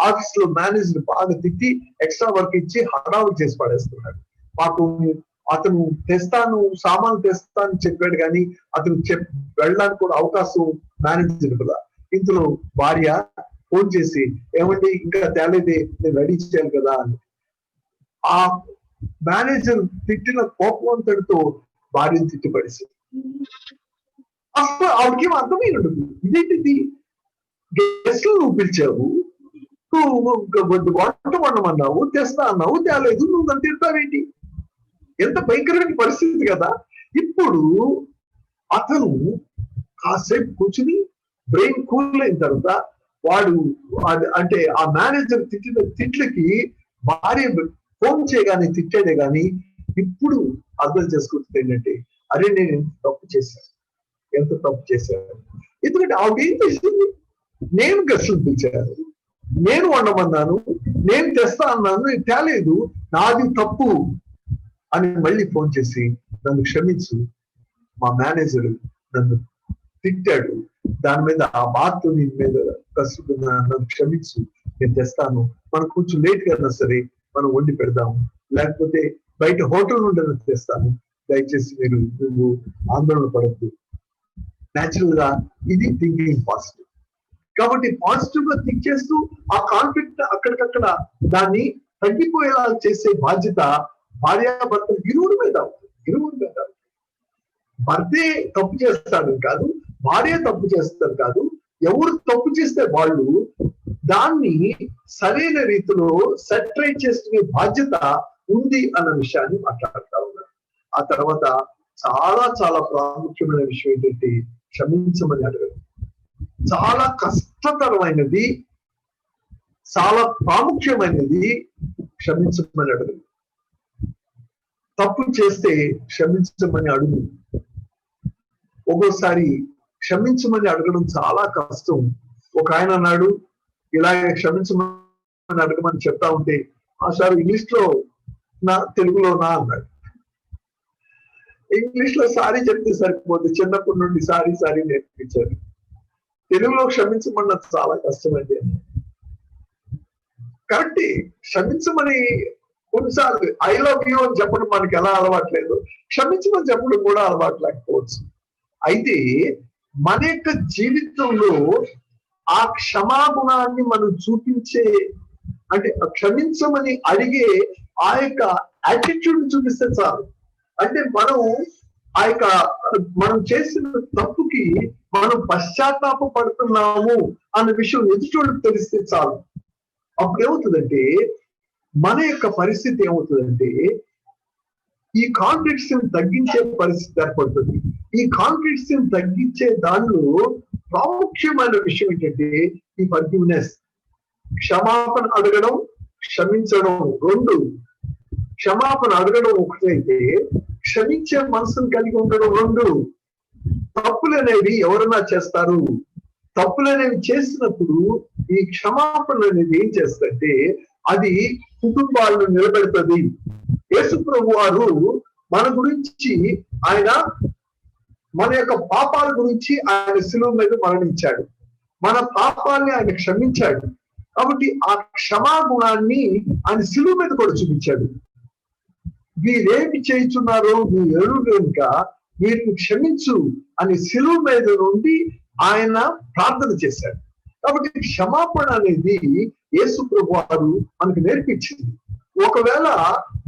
ఆఫీస్ లో మేనేజర్ బాగా తిట్టి ఎక్స్ట్రా వర్క్ ఇచ్చి హడావులు చేసి పడేస్తున్నాడు. మాకు అతను సామాన్లు తెస్తాను చెప్పాడు, కానీ అతను వెళ్ళడానికి కూడా అవకాశం మేనేజర్ కదా. ఇందులో భార్య ఫోన్ చేసి ఏమండి ఇంకా తేలేదే, నేను రెడీ చేయాలి కదా అని. ఆ మేనేజర్ తిట్టిన కోపవంతుడితో భార్యను తిట్టిపడేసి అసలు ఆవిడకేం అర్థమై ఉండదు. ఇదేంటిది, గెస్ట్లు నువ్వు పిలిచావు, నువ్వు వంట వండమన్నావు, తెస్తా అన్నావు, తేలేదు, నువ్వు నన్ను తిడతావేంటి? ఎంత భయంకరమైన పరిస్థితి కదా. ఇప్పుడు అతను కాసేపు కూర్చుని బ్రెయిన్ కూల్ అయిన తర్వాత వాడు అంటే ఆ మేనేజర్ తిట్టిన తిట్లకి భార్య ఫోన్ చేయగానే తిట్టాడే గాని ఇప్పుడు అర్థం చేసుకుంటుంది ఏంటంటే, అరే నేను ఎంత తప్పు చేశాను. ఎందుకంటే ఆవిడ ఏం చేసింది, నేను గెస్టులు పిలిచాను, నేను వండమన్నాను, నేను తెస్తా అన్నాను, నేను తేలేదు, నాది తప్పు అని మళ్ళీ ఫోన్ చేసి నన్ను క్షమించు, మా మేనేజర్ నన్ను తిట్టాడు, దాని మీద ఆ బాత్ నీ మీద కసుకున్నా, నన్ను క్షమించు, నేను తెస్తాను, మనం కొంచెం లేట్ కన్నా సరే మనం వండి పెడదాము, లేకపోతే బయట హోటల్ నుండి తెస్తాను, దయచేసి నువ్వు ఆందోళన పడద్దు. న్యాచురల్ గా ఇది థింకింగ్ పాజిటివ్. కాబట్టి పాజిటివ్ గా థింక్ చేస్తూ ఆ కాన్ఫ్లిక్ట్ అక్కడికక్కడ దాన్ని తగ్గిపోయేలా చేసే బాధ్యత భార్యాభర్తలు ఇరువురి మీద. భర్తే తప్పు చేస్తాడు కాదు, భార్య తప్పు చేస్తారు కాదు, ఎవరు తప్పు చేస్తే వాళ్ళు దాన్ని సరైన రీతిలో సెటరేట్ చేసుకునే బాధ్యత ఉంది అన్న విషయాన్ని మాట్లాడుతూ ఉన్నారు. ఆ తర్వాత చాలా చాలా ప్రాముఖ్యమైన విషయం ఏంటంటే క్షమించమని అడగడం. చాలా కష్టతరమైనది, చాలా ప్రాముఖ్యమైనది క్షమించమని అడగడం. తప్పు చేస్తే క్షమించమని అడుగు. ఒక్కోసారి క్షమించమని అడగడం చాలా కష్టం. ఒక ఆయన అన్నాడు, ఇలాగే క్షమించమని అడగమని చెప్తా ఉంటే, ఆ సార్ ఇంగ్లీష్ లో నా, తెలుగులో నా అన్నాడు. ఇంగ్లీష్ లో సారీ చెప్తే సరిపోతే, చిన్నప్పటి నుండి సారీ నేర్పించారు, తెలుగులో క్షమించమన్న చాలా కష్టమండి. కరెక్ట్, క్షమించమని కొన్నిసార్లు ఐ లవ్ యూ అని చెప్పడం మనకి ఎలా అలవాట్లేదు, క్షమించమని చెప్పడం కూడా అలవాటు లేకపోవచ్చు. అయితే మన యొక్క జీవితంలో ఆ క్షమాగుణాన్ని మనం చూపించే, అంటే క్షమించమని అడిగే ఆ యొక్క యాటిట్యూడ్ చూపిస్తే చాలు. అంటే మనం చేసిన తప్పుకి మనం పశ్చాత్తాప పడుతున్నాము అన్న విషయం ఎదుటోళ్ళకి తెలిస్తే చాలు. అప్పుడు ఏమవుతుందంటే, మన యొక్క పరిస్థితి ఏమవుతుందంటే, ఈ కాన్ఫ్లిక్ట్స్ ని తగ్గించే పరిస్థితి ఏర్పడుతుంది. ఈ కాన్ఫ్లిక్ట్స్ ని తగ్గించే దానిలో ప్రాముఖ్యమైన విషయం ఏంటంటే ఈ ఫర్గివ్నెస్. క్షమాపణ అడగడం, క్షమించడం రెండు. క్షమాపణ అడగడం ఒకటైతే, క్షమించే మనసును కలిగి ఉండడం రెండు. తప్పులు అనేవి ఎవరన్నా చేస్తారు. తప్పులు అనేవి చేసినప్పుడు ఈ క్షమాపణ అనేది ఏం చేస్తుంటే అది కుటుంబాలను నిలబెడుతుంది. యేసు ప్రభు వారు మన గురించి ఆయన, మన యొక్క పాపాల గురించి ఆయన శిలువ మీద మరణించాడు. మన పాపాన్ని ఆయన క్షమించాడు. కాబట్టి ఆ క్షమాగుణాన్ని ఆయన శిలువ మీద కూడా చూపించాడు. వీరేమి చేయుచున్నారో మీరు ఎరుగరు గనుక వీరిని క్షమించు అని శిలువ మీద నుండి ఆయన ప్రార్థన చేశాడు. కాబట్టి క్షమాపణ అనేది యేసు ప్రభు వారు మనకు నేర్పించింది. ఒకవేళ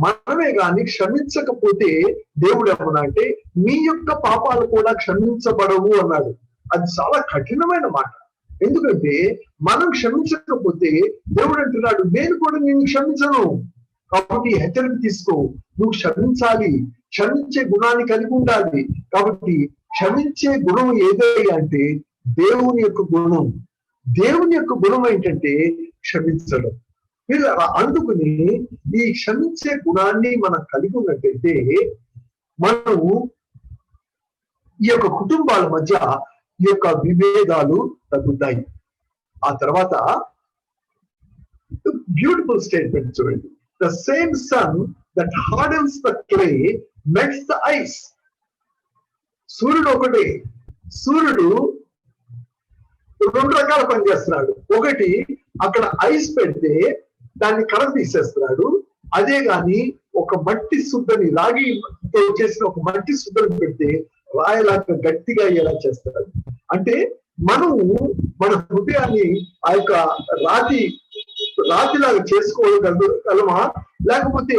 మనమే గాని క్షమించకపోతే దేవుడు ఏమన్నా అంటే మీ యొక్క పాపాలు కూడా క్షమించబడవు అన్నాడు. అది చాలా కఠినమైన మాట. ఎందుకంటే మనం క్షమించకపోతే దేవుడు అంటున్నాడు, నేను కూడా నేను క్షమించను. కాబట్టి హెచ్చరిక తీసుకో, నువ్వు క్షమించాలి, క్షమించే గుణాన్ని కలిగి ఉండాలి. కాబట్టి క్షమించే గుణం ఏదై అంటే దేవుని యొక్క గుణం. దేవుని యొక్క గుణం ఏంటంటే క్షమించడం. అందుకుని ఈ క్షమించే గుణాన్ని మనం కలిగి ఉన్నట్టయితే మనం ఈ యొక్క కుటుంబాల మధ్య ఈ యొక్క విభేదాలు తగ్గుతాయి. ఆ తర్వాత బ్యూటిఫుల్ స్టేట్మెంట్ చూడండి. The same sun that hardens the clay melts the ice. సూర్యుడు ఒకటే. సూర్యుడు రెండు రకాల పని చేస్తున్నాడు. ఒకటి, అక్కడ ఐస్ పెడితే దాన్ని కడ తీసేస్తున్నాడు. అదే గాని ఒక మట్టి శుద్ధని, రాగితో చేసిన ఒక మట్టి శుద్ధని పెడితే రాయలాగా గట్టిగా అయ్యేలా చేస్తాడు. అంటే మనము మన హృదయాన్ని ఆ యొక్క రాతిలాగా చేసుకోగలమా, లేకపోతే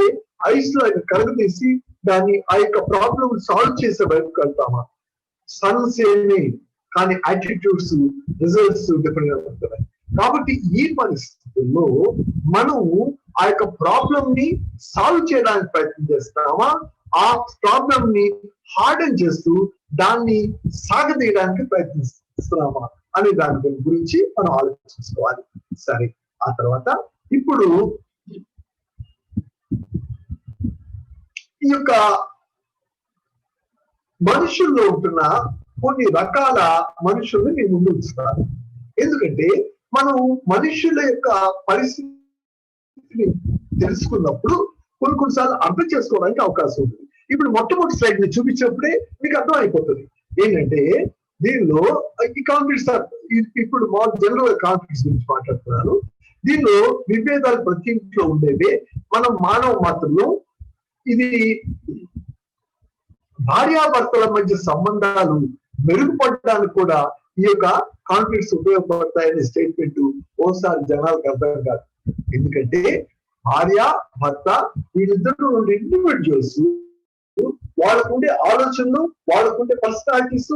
ఐస్ లాగా కరగతీసి దాన్ని ఆ యొక్క ప్రాబ్లం సాల్వ్ చేసే వైపుకి వెళ్తామా? సన్స్ ఏమి కానీ యాటిట్యూడ్స్, రిజల్ట్స్ డిఫరెంట్ గా ఉంటున్నాయి. కాబట్టి ఈ పరిస్థితుల్లో మనం ఆ యొక్క ప్రాబ్లం ని సాల్వ్ చేయడానికి ప్రయత్నం చేస్తామా, ఆ ప్రాబ్లం ని హార్డెన్ చేస్తూ దాన్ని సాగదీయడానికి ప్రయత్నిస్తున్నామా అనే దాని గురించి మనం ఆలోచించుకోవాలి. సరే, ఆ తర్వాత ఇప్పుడు ఈ యొక్క మనుషుల్లో ఉంటున్న కొన్ని రకాల మనుషుల్ని నేను ముందు ఉంచుతాను. ఎందుకంటే మనం మనుషుల యొక్క పరిస్థితిని తెలుసుకున్నప్పుడు కొన్నిసార్లు అర్థం చేసుకోవడానికి అవకాశం ఉంది. ఇప్పుడు మొట్టమొదటి స్లైడ్ ని చూపించినప్పుడే మీకు అర్థం అయిపోతుంది. ఏంటంటే దీనిలో ఈ కాన్ఫ్లిక్ట్స్, ఇప్పుడు మా జనరల్ కాన్ఫ్లిక్ట్స్ గురించి మాట్లాడుతున్నాను. దీనిలో విభేదాలు ప్రతి ఇంట్లో ఉండేవే. మనం మానవ మాత్రలు, ఇది భార్యాభర్తల మధ్య సంబంధాలు మెరుగుపడడానికి కూడా ఈ యొక్క కాన్ఫ్లిక్ట్స్ ఉపయోగపడతాయనే స్టేట్మెంట్ ఓసారి జనాలకు అర్థం కాదు. ఎందుకంటే భార్య భర్త వీళ్ళిద్దరు రెండు ఇండివిజువల్స్, వాళ్ళకుండే ఆలోచనలు, వాళ్ళకుండే పర్సనాలిటీస్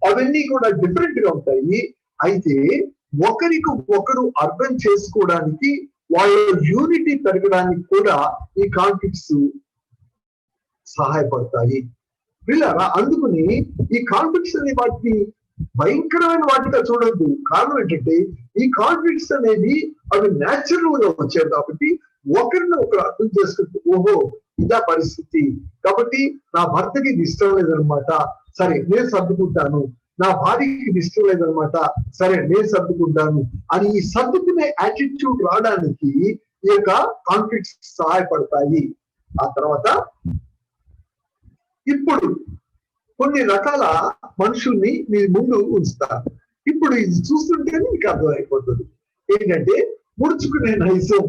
అవన్నీ కూడా డిఫరెంట్ గా ఉంటాయి. అయితే ఒకరికి ఒకరు అర్థం చేసుకోవడానికి, వాళ్ళ యూనిటీ పెరగడానికి కూడా ఈ కాన్ఫ్లిక్ట్స్ సహాయపడతాయి. వీళ్ళరా అందుకుని ఈ కాన్ఫ్లిక్ట్స్ అనే వాటిని భయంకరమైన వాటిగా చూడొద్దు. కారణం ఏంటంటే ఈ కాన్ఫ్లిక్ట్స్ అనేవి అవి న్యాచురల్ గా వచ్చాయి. కాబట్టి ఒకరిని ఒకరు అర్థం చేసుకుంటూ, ఓహో ఇదా పరిస్థితి, కాబట్టి నా భర్తకి ఇది ఇష్టం లేదనమాట, సరే నేను సర్దుకుంటాను, నా భార్యకి ఇది ఇష్టం లేదనమాట, సరే నేను సర్దుకుంటాను అని ఈ సర్దుకునే యాటిట్యూడ్ రావడానికి ఈ యొక్క కాన్ఫ్లిక్ట్స్ సహాయపడతాయి. ఆ తర్వాత ఇప్పుడు కొన్ని రకాల మనుషుల్ని మీ ముందు ఉంచుతారు. ఇప్పుడు ఇది చూస్తుంటేనే మీకు అర్థమైపోతుంది. ఏంటంటే ముడుచుకునే నైజం.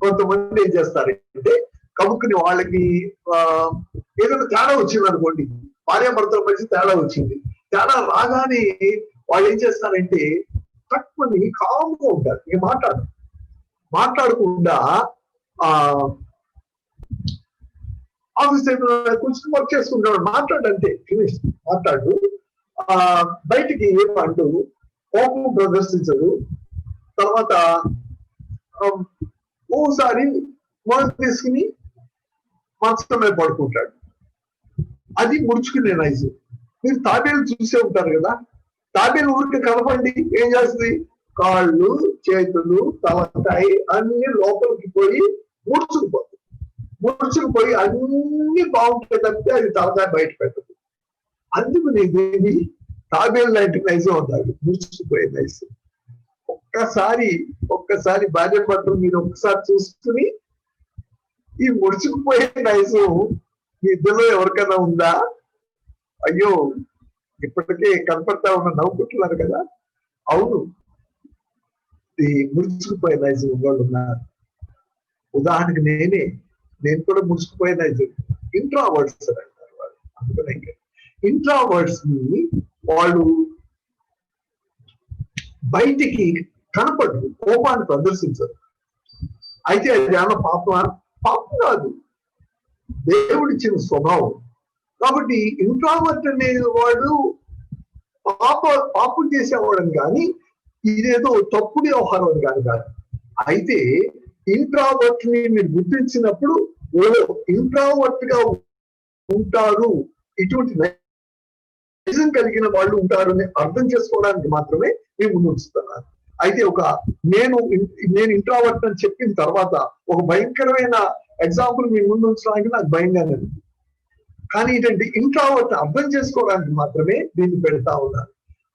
కొంతమంది ఏం చేస్తారంటే కబుక్కుని వాళ్ళకి ఏదైనా తేడా వచ్చింది అనుకోండి, భార్యాభర్తల మధ్య తేడా వచ్చింది, తేడా రాగానే వాళ్ళు ఏం చేస్తారంటే తక్కువని కామ్గా ఉంటారు. ఇక మాట్లాడకుండా ఆఫీస్ కూర్చొని వర్క్ చేసుకుంటాడు. మాట్లాడంటే ఫినిష్ మాట్లాడు, బయటికి ఏమంటూ కోపం ప్రదర్శించడు. తర్వాత ఓసారి మొదలు తీసుకుని మంచమే పడుకుంటాడు. అది ముడుచుకునే నైజు. మీరు తాబేలు చూసే ఉంటారు కదా, తాబేలు ఊరికి కలపండి ఏం చేస్తుంది, కాళ్ళు చేతులు తలకాయ అన్ని లోపలికి పోయి ముడుచుకుపోయి అన్ని బాగుంటాయి తప్పితే అది తలకాయ బయట పెట్టదు. అందుకు దీన్ని తాబేలు లాంటి నైజం ఉంటారు, ముడుచుకుపోయే నైజం. ఒక్కసారి భార్యాభర్తలు మీరు ఒక్కసారి చూసుకుని ఈ ముడుచుకుపోయే నైజం మీ ఇద్దరిలో ఎవరికైనా ఉందా? అయ్యో, ఇప్పటికే కనపడతా ఉన్న నవ్వుకుంటున్నారు కదా. అవును, ఈ ముడుచుకుపోయే నైజం వాళ్ళు ఉన్నారు. ఉదాహరణకి నేను కూడా ముడుచుకుపోయే నైజం. ఇంట్రావర్డ్స్ అని అంటారు వాళ్ళు. అందుకనే ఇంట్రావర్డ్స్ ని వాళ్ళు బయటికి కనపడరు, కోపాన్ని ప్రదర్శించరు. అయితే అది ఏమన్నా పాపమా? పాపం కాదు, దేవుడిచ్చిన స్వభావం. కాబట్టి ఇంట్రావర్ట్ అనే వాడు పాపం చేసేవాడని కానీ ఇదేదో తప్పుడు వ్యవహారం అని కాదు. అయితే ఇంట్రావర్ట్ ని మీరు గుర్తించినప్పుడు ఇంట్రావర్ట్ గా ఉంటారు, ఇటువంటి నైజం కలిగిన వాళ్ళు ఉంటారు అని అర్థం చేసుకోవడానికి మాత్రమే మేము ముందుంచుతున్నారు. అయితే నేను ఇంట్రావర్ట్ అని చెప్పిన తర్వాత ఒక భయంకరమైన ఎగ్జాంపుల్ మీ ముందు ఉంచడానికి నాకు భయంగానే ఉంది. కానీ ఏంటంటే ఇంట్రావర్ట్ అర్థం చేసుకోవడానికి మాత్రమే దీన్ని పెడతా ఉన్నారు.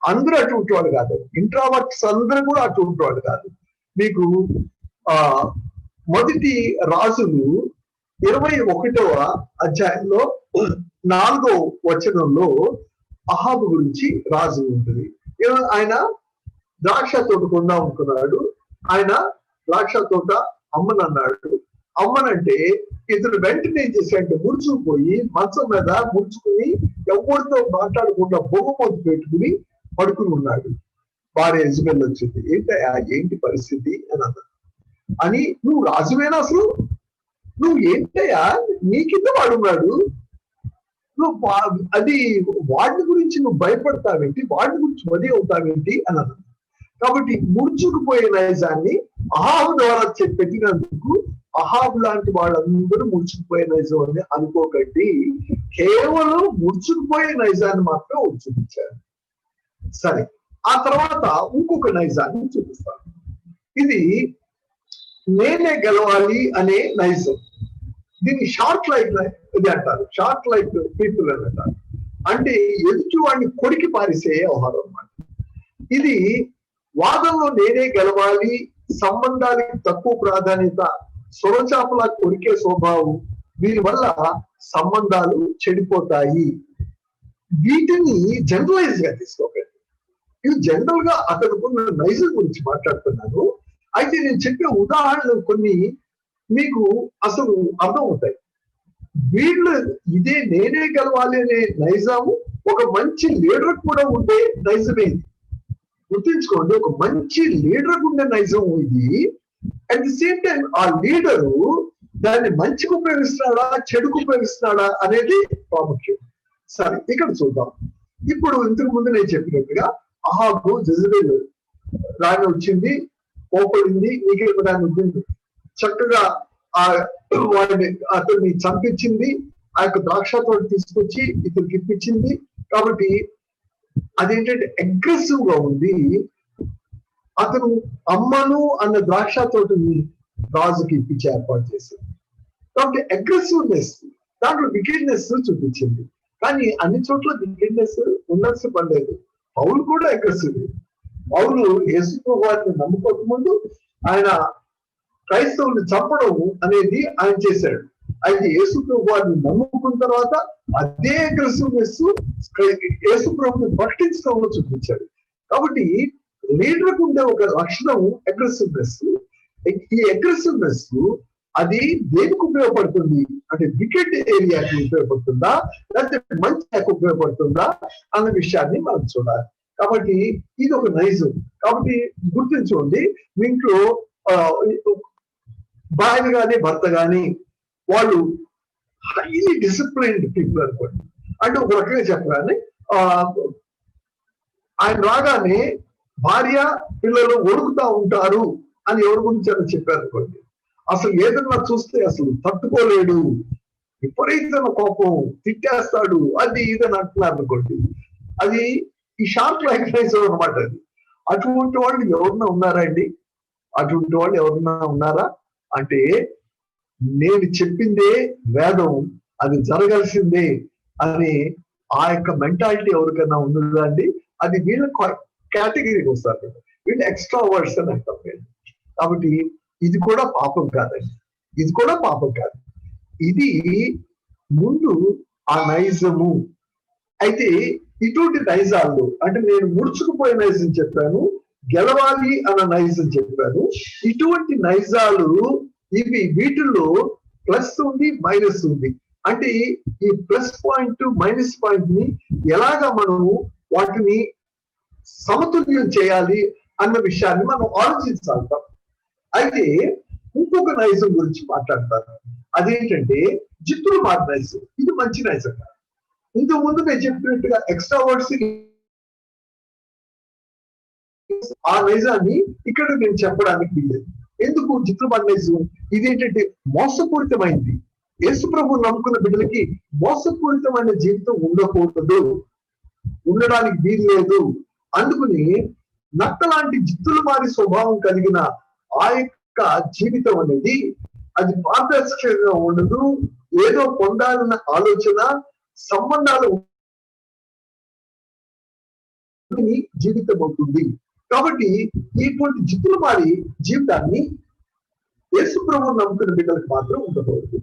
అందరూ అటువంటి వాళ్ళు కాదు, ఇంట్రావర్ట్స్ అందరూ కూడా అటువంటి వాళ్ళు కాదు. మీకు మొదటి రాజులు 21వ అధ్యాయంలో 4వ వచనంలో అహాబు గురించి రాజు ఉంటుంది. ఆయన ద్రాక్ష తోట కొందాం అనుకున్నాడు. ఆయన ద్రాక్ష తోట అమ్మనన్నాడు. అమ్మనంటే ఇతను వెంటనే ఏం చేశాడంటే ముడుచుకుపోయి మంచం మీద ముడుచుకుని ఎవరితో మాట్లాడకుండా బొమ్మపోతు పెట్టుకుని పడుకుని ఉన్నాడు. భార్య యజమాని వచ్చింది, ఏంటి పరిస్థితి అని అన్నాడు. అని నువ్వు రాజువేనా, అసలు నువ్వు ఏంటయ్యా, నీ కింద వాడున్నాడు, నువ్వు అది వాడిని గురించి నువ్వు భయపడతావేంటి, వాడిని గురించి మది అవుతావేంటి అని అన్నాడు. కాబట్టి ముడుచుకుపోయే నైజాన్ని అహాబు ద్వారా పెట్టినందుకు అహాబు లాంటి వాళ్ళందరూ ముడుచుకుపోయే నైజం అని అనుకోకండి. కేవలం ముడుచుకుపోయే నైజాన్ని మాత్రం చూపించారు. సరే, ఆ తర్వాత ఇంకొక నైజాన్ని చూపిస్తాను. ఇది నేనే గెలవాలి అనే నైజం. దీన్ని షార్ట్ లైఫ్ ఇది అంటారు, షార్ట్ లైఫ్ పీపుల్ అని అంటారు. అంటే ఎదుటి వాడిని కొరికి పారిసే వ్యవహారం అన్నమాట. ఇది వాదంలో నేనే గెలవాలి, సంబంధానికి తక్కువ ప్రాధాన్యత, సొరచాపలా కొరికే స్వభావం, దీనివల్ల సంబంధాలు చెడిపోతాయి. వీటిని జనరలైజ్ గా తీసుకోకండి. ఇది జనరల్ గా అతనుకున్న నైజం గురించి మాట్లాడుతున్నాను. అయితే నేను చెప్పే ఉదాహరణలు కొన్ని మీకు అసలు అర్థం అవుతాయి. వీళ్ళు ఇదే నేనే గెలవాలి అనే నైజాము ఒక మంచి లీడర్ కూడా ఉండే నైజమే. గుర్తుంచుకోండి, ఒక మంచి లీడర్ ఉండే నైజం ఇది. అట్ ది సేమ్ టైం ఆ లీడరు దాన్ని మంచికి ఉపయోగిస్తున్నాడా, చెడుకు ఉపయోగిస్తున్నాడా అనేది ప్రాముఖ్యం. సరే, ఇక్కడ చూద్దాం. ఇప్పుడు ఇంతకు ముందు నేను చెప్పినట్టుగా అహాబు జెజబెల్ రాని వచ్చింది, కోపడింది, నీకేమో దాన్ని వచ్చింది, చక్కగా అతన్ని చంపించింది, ఆ యొక్క ద్రాక్ష తోట తీసుకొచ్చి ఇతనికి ఇప్పించింది. కాబట్టి అదేంటంటే అగ్రెసివ్ గా ఉంది. అతను అమ్మను అన్న ద్రాక్ష తోటని రాజుకి ఇప్పించి ఏర్పాటు చేసింది. కాబట్టి అగ్రెసివ్నెస్, దాంట్లో వికెట్నెస్ చూపించింది. కానీ అన్ని చోట్ల వికెట్నెస్ ఉండాల్సిన పడలేదు. పౌలు కూడా అగ్రెసివ్. పౌలు యేసు వారిని నమ్ముకోక ముందు ఆయన క్రైస్తవుని చంపడం అనేది ఆయన చేశాడు. అయితే యేసు వారిని నమ్ముకున్న తర్వాత అదే అగ్రెసివ్నెస్ యేసు ప్రభుని ప్రకటించడంలో చూపించాడు. కాబట్టి లీడర్కు ఉండే ఒక లక్షణం అగ్రెసివ్నెస్. ఈ అగ్రెసివ్నెస్ అది దేనికి ఉపయోగపడుతుంది అంటే వికెట్ ఏరియాకి ఉపయోగపడుతుందా, లేకపోతే మంచికి ఉపయోగపడుతుందా అన్న విషయాన్ని మనం చూడాలి. కాబట్టి ఇది ఒక నైజం. కాబట్టి గుర్తుంచుకోండి, మీ ఇంట్లో భార్య కానీ భర్త కానీ వాళ్ళు హైలీ డిసిప్లైన్డ్ పీపుల్ అనుకోండి. అంటే ఒక రకంగా చెప్పగానే ఆయన రాగానే భార్య పిల్లలు వణుకుతా ఉంటారు అని ఎవరి గురించి అని చెప్పారు అనుకోండి. అసలు ఏదన్నా చూస్తే అసలు తట్టుకోలేడు, విపరీతమైన కోపం, తిట్టేస్తాడు, అది ఇదని అంటున్నారు అనుకోండి. అది ఈ షార్ట్ లైఫ్ నైజం అనమాట. అది అటువంటి వాళ్ళు ఎవరన్నా ఉన్నారా అండి? అటువంటి వాళ్ళు ఎవరన్నా ఉన్నారా అంటే నేను చెప్పిందే వేదం, అది జరగాల్సిందే అని ఆ యొక్క మెంటాలిటీ ఎవరికైనా ఉందా అండి? అది వీళ్ళ కేటగిరీకి వస్తారు. వీళ్ళు ఎక్స్ట్రా వర్డ్స్ అని అంటాం. కాబట్టి ఇది కూడా పాపం కాదండి, ఇది కూడా పాపం కాదు. ఇది ముందు ఆ నైజము. అయితే ఇటువంటి నైజాలు అంటే నేను ముడుచుకుపోయే నైజం చెప్పాను, గెలవాలి అన్న నైజం చెప్పాను. ఇటువంటి నైజాలు ఇవి వీటిల్లో ప్లస్ ఉంది, మైనస్ ఉంది. అంటే ఈ ప్లస్ పాయింట్ మైనస్ పాయింట్ ని ఎలాగా మనము వాటిని సమతుల్యం చేయాలి అన్న విషయాన్ని మనం ఆలోచించాలి. అయితే ఇంకొక నైజం గురించి మాట్లాడతారు. అదేంటంటే జిత్తులు మార్ నైజం. ఇది మంచి నైజం. ఇంతకు ముందు నేను చెప్పినట్టుగా ఎక్స్ట్రావర్డ్స్ ఆ నైజాన్ని ఇక్కడ నేను చెప్పడానికి వీలేదు. ఎందుకు జిత్తులు మార్ నైజం? ఇదేంటంటే మోసపూరితమైంది. యేసు ప్రభు నమ్ముకున్న బిడ్డలకి మోసపూరితమైన జీవితం ఉండకూడదు, ఉండడానికి వీలు లేదు. అందుకని నక్క లాంటి జిత్తులు మారి స్వభావం కలిగిన ఆ యొక్క జీవితం అనేది అది పారదర్శకంగా ఉండదు. ఏదో పొందాలన్న ఆలోచన, సంబంధాలు జీవితం అవుతుంది. కాబట్టి ఇటువంటి జిత్తులు మారి జీవితాన్ని యేసు ప్రభువును నమ్ముకున్న బిడ్డలకు మాత్రం ఉండకూడదు.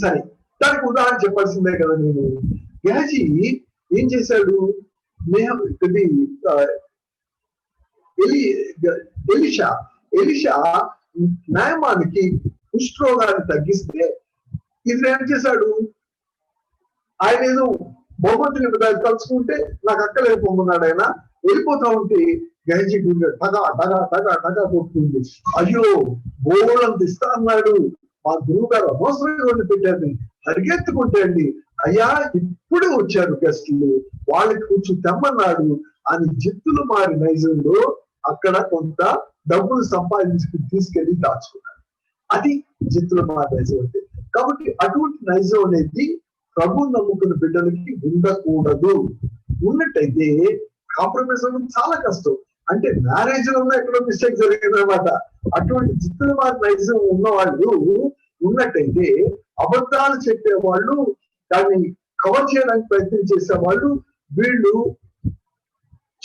సరే, దానికి ఉదాహరణ చెప్పాల్సిందే కదా. నేను గేహజీ ఏం చేశాడు? ఎలీషా న్యాయమానికి కుష్ఠరోగాన్ని తగ్గిస్తే ఇది ఏం చేశాడు? ఆయన ఏదో బహుమతిని తలుచుకుంటే నాకు అక్కలేదు పొమ్మన్నాడు. ఆయన వెళ్ళిపోతా ఉంటే గేహజీ గుండె టగా టగా టగా టగా కొట్టుకుంది. అయ్యో బోళ్ళంత ఇస్తా అన్నాడు, మా గురువు గారు అవసరంగా పెట్టారు. పరిగెత్తుకుంటే అండి, అయ్యా ఇప్పుడే వచ్చారు గెస్టులు, వాళ్ళకి కొంచెం తెమ్మన్నాడు అని జిత్తులు మారి నైజంలో అక్కడ కొంత డబ్బులు సంపాదించుకు తీసుకెళ్లి దాచుకున్నాడు. అది జిత్తులు మారి నైజం అంటే. కాబట్టి అటువంటి నైజం అనేది ప్రభు నమ్ముకున్న బిడ్డలకి ఉండకూడదు. ఉన్నట్టయితే కాంప్రమైజ్ అవ్వడం చాలా కష్టం. అంటే మ్యారేజ్ లో ఎక్కడో మిస్టేక్ జరిగిందనమాట. అటువంటి జిత్తులు మారి నైజం ఉన్న వాళ్ళు ఉన్నట్టయితే అబద్ధాలు చెప్పేవాళ్ళు, దాన్ని కవర్ చేయడానికి ప్రయత్నం చేసేవాళ్ళు, వీళ్ళు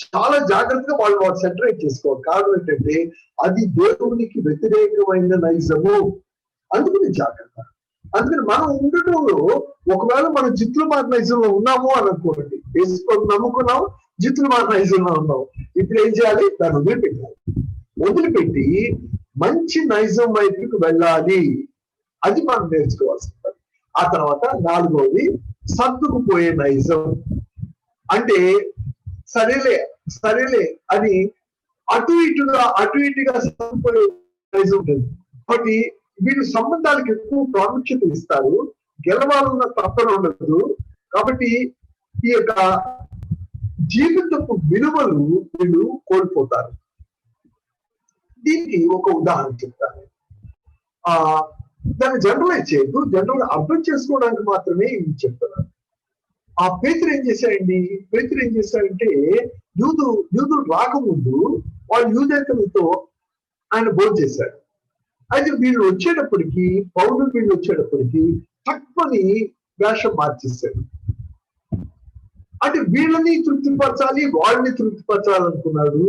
చాలా జాగ్రత్తగా వాళ్ళు సెటరేట్ చేసుకోవాలి. కారణం ఏంటంటే అది దేవునికి వ్యతిరేకమైన నైజము. అందుకని జాగ్రత్త. అందుకని మనం ఉండటంలో ఒకవేళ మనం జిత్తులు మారి నైజంలో ఉన్నాము అని అనుకోండి, వేసుకోవడం నమ్ముకున్నాం, జిత్తులు మారి నైజంలో ఉన్నాం. ఇప్పుడు ఏం చేయాలి? దాన్ని వదిలిపెట్టాలి. వదిలిపెట్టి మంచి నైజం వైపుకి వెళ్ళాలి. అది మనం నేర్చుకోవాల్సి ఉంటుంది. ఆ తర్వాత నాలుగవది సర్దుకుపోయే నైజం. అంటే సరేలే సరేలే అని అటు ఇటుగా సర్దుకుపోయే నైజం ఉంటుంది. కాబట్టి వీళ్ళు సంబంధాలకు ఎక్కువ ప్రాముఖ్యత ఇస్తారు, గెలవాలన్న తప్పన ఉండదు. కాబట్టి ఈ యొక్క జీవితపు విలువలు వీళ్ళు కోల్పోతారు. దీనికి ఒక ఉదాహరణ చెప్తాను. దాన్ని జనరలైజ్ చేయొద్దు, జనరల్ అర్థం చేసుకోవడానికి మాత్రమే ఇవి చెప్తున్నాను. ఆ పేతురు ఏం చేశాడంటే యూదులు రాకముందు వాళ్ళు యూదేతరులతో ఆయన భోజనం చేశాడు. అయితే వీళ్ళు వచ్చేటప్పటికి తక్కువని వేషం మార్చేశాడు. అంటే వీళ్ళని తృప్తిపరచాలి, వాళ్ళని తృప్తిపరచాలనుకున్నాడు.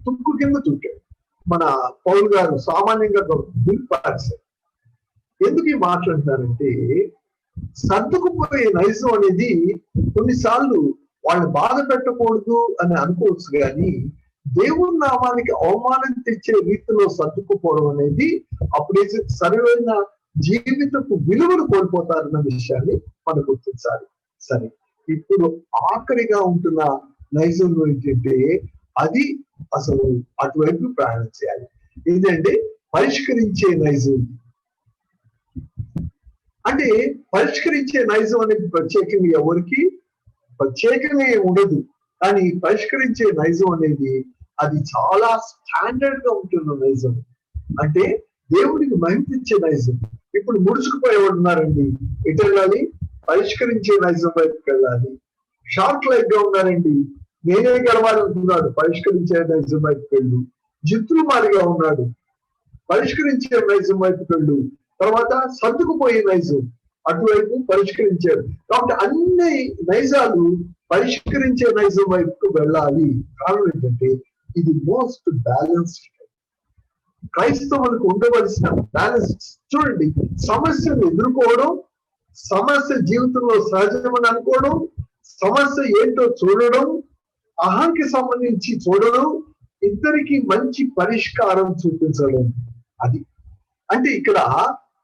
తుక్కు కింద తుక్కాడు. మన పౌలు గారు సామాన్యంగా దింపారు. ఎందుకు ఈ మాట్లాడుతున్నారంటే సర్దుకుపోయే నైజం అనేది కొన్నిసార్లు వాళ్ళని బాధ పెట్టకూడదు అని అనుకోవచ్చు, కానీ దేవుని నామానికి అవమానం తెచ్చే రీతిలో సర్దుకుపోవడం అనేది అప్పుడే సరైన జీవితపు విలువలు కోల్పోతారన్న విషయాన్ని మనం గుర్తించాలి. సరే, ఇప్పుడు ఆఖరిగా ఉంటున్న నైజం ఏంటంటే అది అసలు అటువైపు ప్రయాణం చేయాలి. ఏంటంటే పరిష్కరించే నైజం. అంటే పరిష్కరించే నైజం అనేది ప్రత్యేకంగా ఉండదు. కానీ పరిష్కరించే నైజం అనేది అది చాలా స్టాండర్డ్ గా ఉంటున్న నైజం. అంటే దేవుడికి మహిమించే నైజం. ఇప్పుడు ముడుచుకుపోయేవాడు ఉన్నారండి, ఎటు వెళ్ళాలి? పరిష్కరించే నైజం వైపుకి వెళ్ళాలి. షార్ట్ లైఫ్ గా ఉన్నారండి, నేనే గెలవాలనుకున్నాడు, పరిష్కరించే నైజం వైపుకి వెళ్ళు. జిత్తులు మారిగా ఉన్నాడు, పరిష్కరించే నైజం వైపుకి వెళ్ళు. తర్వాత సర్దుకుపోయే నైజం, అటువైపు పరిష్కరించారు. కాబట్టి అన్ని నైజాలు పరిష్కరించే నైజం వైపుకు వెళ్ళాలి. కారణం ఏంటంటే ఇది మోస్ట్ బ్యాలెన్స్డ్. క్రైస్తవులకు ఉండవలసిన బ్యాలెన్స్ చూడండి. సమస్యను ఎదుర్కోవడం, సమస్య జీవితంలో సహజమని అనుకోవడం, సమస్య ఏంటో చూడడం, అహంకి సంబంధించి చూడడం, ఇద్దరికి మంచి పరిష్కారం చూపించడం. అది అంటే ఇక్కడ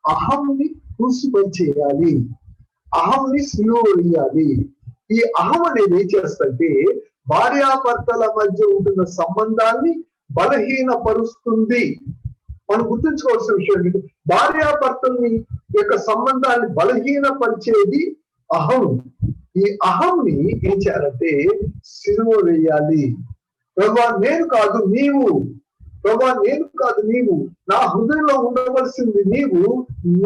అహంని క్రూసిఫై చేయాలి, అహంని సిలువ వేయాలి. ఈ అహం అనేది ఏం చేస్తుంటే భార్యాభర్తల మధ్య ఉంటున్న సంబంధాన్ని బలహీనపరుస్తుంది. మనం గుర్తుంచుకోవాల్సిన విషయం ఏంటంటే భార్యాభర్తల్ని యొక్క సంబంధాన్ని బలహీనపరిచేది అహం. ఈ అహంని ఏం చేయాలంటే సిలువ వేయాలి. ప్రభా నేను కాదు నీవు, ప్రభా నేను కాదు నీవు, నా హృదయంలో ఉండవలసింది నీవు,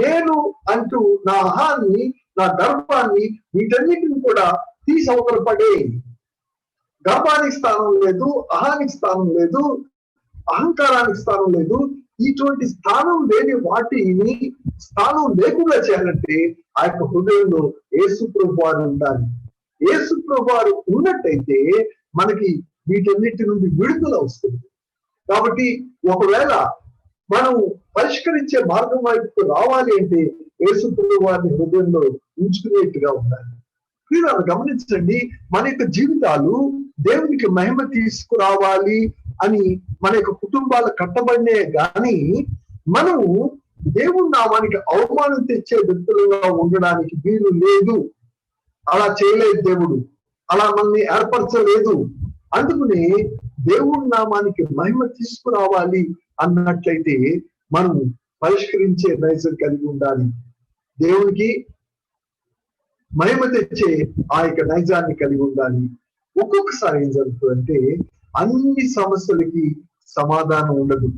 నేను అంటూ నా అహాన్ని, నా గర్భాన్ని, వీటన్నిటిని కూడా తీసి అవతల పడే. గర్భానికి స్థానం లేదు, అహానికి స్థానం లేదు, అహంకారానికి స్థానం లేదు. ఇటువంటి స్థానం లేని వాటిని స్థానం లేకుండా చేయాలంటే ఆ యొక్క హృదయంలో యేసుప్రభు వారు ఉండాలి. యేసుప్రభు వారు ఉన్నట్టయితే మనకి వీటన్నిటి నుండి విడుదల వస్తుంది. కాబట్టి ఒకవేళ మనం పరిష్కరించే మార్గం వైపు రావాలి అంటే యేసుప్రభు వారిని హృదయంలో ఉంచుకునేట్టుగా ఉండాలి. మీరు గమనించండి, మన యొక్క జీవితాలు దేవునికి మహిమ తీసుకురావాలి అని మన యొక్క కుటుంబాలు కట్టబడినే గాని మనము దేవుని నామానికి అవమానం తెచ్చే వ్యక్తులుగా ఉండడానికి వీలు లేదు. అలా చేయలేదు దేవుడు, అలా మనల్ని ఏర్పరచలేదు. అందుకని దేవుని నామానికి మహిమ తీసుకురావాలి అన్నట్లయితే మనం పరిష్కరించే నైజం కలిగి ఉండాలి. దేవునికి మహిమ తెచ్చే ఆ యొక్క నైజాన్ని కలిగి ఉండాలి. ఒక్కొక్కసారి ఏం జరుగుతుందంటే అన్ని సమస్యలకి సమాధానం ఉండదు.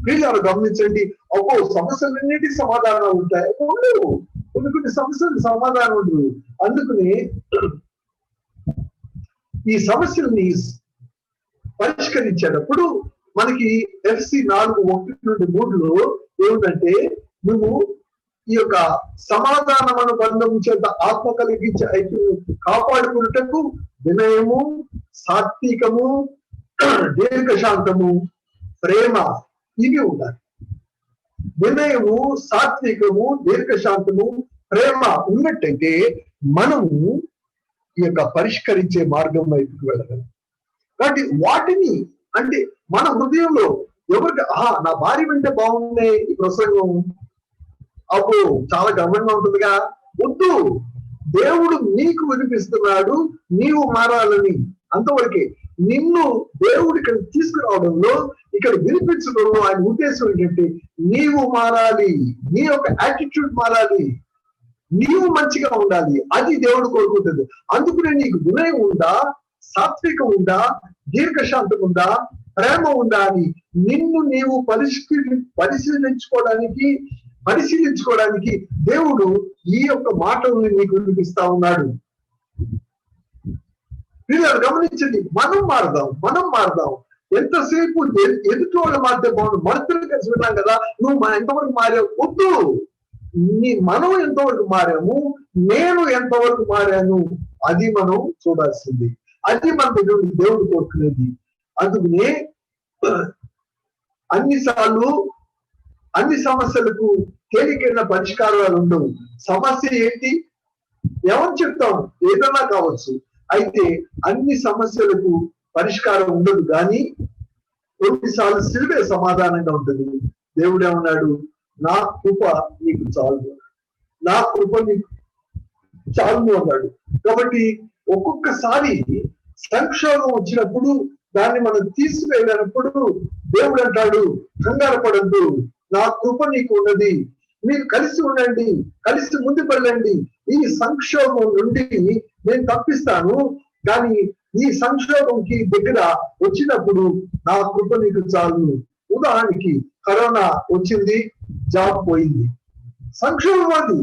వీళ్ళు గమనించండి, అబ్బో సమస్యలన్నిటికీ సమాధానాలు ఉంటాయి, ఉండవు. కొన్ని సమస్యలకు సమాధానం ఉండదు. అందుకని ఈ సమస్యల్ని పరిష్కరించేటప్పుడు మనకి FC 4:1-3 ఏమిటంటే నువ్వు ఈ యొక్క సమాధానం అనుబంధం చేత ఆత్మ కలిగించే ఐక్యతను కాపాడుకున్నటకు వినయము, సాత్వికము, దీర్ఘశాంతము, ప్రేమ ఇవి ఉండాలి. వినయము, సాత్వికము, దీర్ఘశాంతము, ప్రేమ ఉన్నట్టయితే మనము ఈ యొక్క పరిష్కరించే మార్గం వైపుకి వెళ్ళగలం. కాబట్టి వాటిని అంటే మన హృదయంలో ఎవరికి నా భార్య వింటే బాగుంది ఈ ప్రసంగం, అప్పుడు చాలా గర్వంగా ఉంటుందిగా, వద్దు. దేవుడు నీకు వినిపిస్తున్నాడు, నీవు మారాలని. అంతవరకే. నిన్ను దేవుడు ఇక్కడ తీసుకురావడంలో, ఇక్కడ వినిపించడంలో ఆయన ఉద్దేశం ఏంటంటే నీవు మారాలి, నీ యొక్క యాటిట్యూడ్ మారాలి, నీవు మంచిగా ఉండాలి. అది దేవుడు కోరుకుంటుంది. అందుకనే నీకు వినయం ఉందా, సాత్వికం ఉందా, దీర్ఘశాంతం ఉందా, ప్రేమ ఉందా అని నిన్ను నీవు పరిశీలించుకోవడానికి దేవుడు ఈ యొక్క మాటల్ని నీకు వినిపిస్తా ఉన్నాడు. మీరు గమనించండి, మనం మారదాం. ఎంతసేపు ఎదుటి వాళ్ళు మారితే బాగుండు, మనసులు కలిసి విన్నాం కదా, నువ్వు ఎంతవరకు మారావు, వద్దు. మనం ఎంతవరకు మారాము, నేను ఎంతవరకు మారాను, అది మనం చూడాల్సింది. అది మన దగ్గర దేవుడు కోరుకునేది. అందుకనే అన్ని సమస్యలకు తేలికైన పరిష్కారాలు ఉండవు. సమస్య ఏంటి ఎవరు చెప్తాం, ఏదన్నా కావచ్చు. అయితే అన్ని సమస్యలకు పరిష్కారం ఉండదు, కానీ కొన్నిసార్లు సిలువే సమాధానంగా ఉంటుంది. దేవుడు ఏమన్నాడు, నా కృప నీకు చాలు, నా కృప నీకు చాలు అన్నాడు. కాబట్టి ఒక్కొక్కసారి సంక్షోభం వచ్చినప్పుడు, దాన్ని మనం తీసుకువెళ్ళినప్పుడు దేవుడు అంటాడు, కంగారు పడద్దు, నా కృప నీకు ఉన్నది, మీరు కలిసి ఉండండి, కలిసి ముందుకు వెళ్ళండి. ఈ సంక్షోభం నుండి నేను తప్పిస్తాను, కానీ ఈ సంక్షోభంకి దగ్గర వచ్చినప్పుడు నా కృప నీకు చాలు. ఉదాహరణకి కరోనా వచ్చింది, జాబ్ పోయింది, సంక్షోభం అది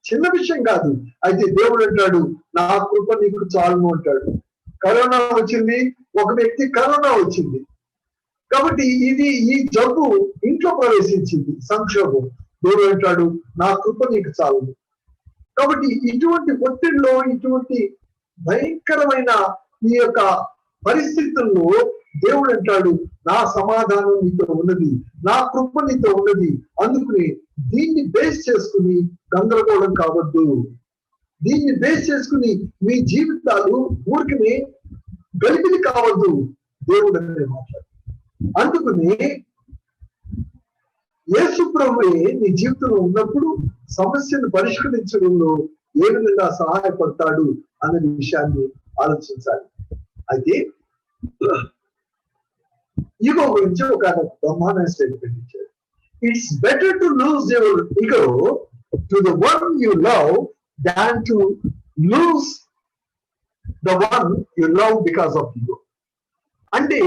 చిన్న విషయం కాదు. అయితే దేవుడు అంటాడు, నా కృప నీకు చాలు అంటాడు. కరోనా వచ్చింది, ఒక వ్యక్తి కరోనా వచ్చింది, కాబట్టి ఈ జబ్బు ఇంట్లో ప్రవేశించింది, సంక్షోభం. దేవుడు అంటాడు, నా కృప నీకు చాలు. కాబట్టి ఇటువంటి ఒత్తిడిలో, ఇటువంటి భయంకరమైన ఈ యొక్క పరిస్థితుల్లో దేవుడు అంటాడు, నా సమాధానం నీతో ఉన్నది, నా కృప నీతో ఉన్నది. అందుకని దీన్ని బేస్ చేసుకుని గందరగోళం కావద్దు. దీన్ని బేస్ చేసుకుని మీ జీవితాలు ఊరికనే గలిబిలి కావద్దు దేవుడు అనే మాట్లాడు. అందుకని యేసు ప్రభువే నీ జీవితంలో ఉన్నప్పుడు సమస్యను పరిష్కరించడంలో ఏ విధంగా సహాయపడతాడు అనే విషయాన్ని ఆలోచించాలి. అయితే ఈగో గురించి ఒక బ్రహ్మాండ స్టేట్మెంట్ ఇచ్చారు. It's better to lose your ego to the one you love than to lose the one you love because of ego. అంటే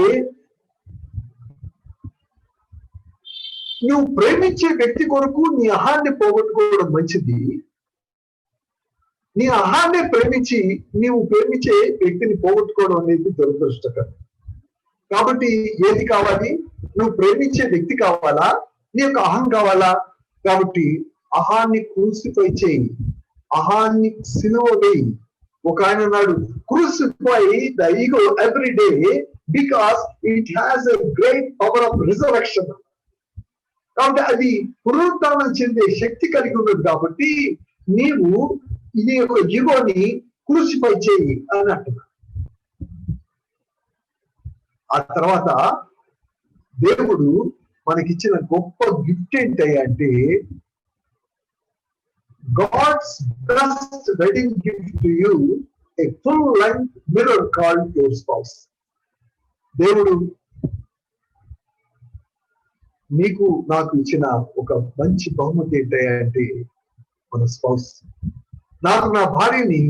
నువ్వు ప్రేమించే వ్యక్తి కొరకు నీ అహాన్ని పోగొట్టుకోవడం మంచిది. నీ అహాన్ని ప్రేమించి నీవు ప్రేమించే వ్యక్తిని పోగొట్టుకోవడం అనేది దురదృష్టకరం. కాబట్టి ఏది కావాలి? నువ్వు ప్రేమించే వ్యక్తి కావాలా, నీ యొక్క అహం కావాలా? కాబట్టి అహాన్ని క్రూసిఫై చేయి, అహాన్ని సిలువ వేయి. ఒక ఆయన అన్నాడు, crucify the ego every day because it has a great power of resurrection. కాబట్టి అది పునరుత్థానం చెందే శక్తి కలిగి ఉన్నది. కాబట్టి నీవు ఇది యొక్క ఈగోని క్రూసిఫై చేయి అని అంటున్నాడు. ఆ తర్వాత దేవుడు మనకిచ్చిన గొప్ప గిఫ్ట్ ఏంటంటే God's best wedding gift to you a full length mirror called your spouse. దేవుడు నీకు నాకు ఇచ్చిన ఒక మంచి బహుమతి ఏంటంటే మన స్పౌస్. నాకు నా భార్యని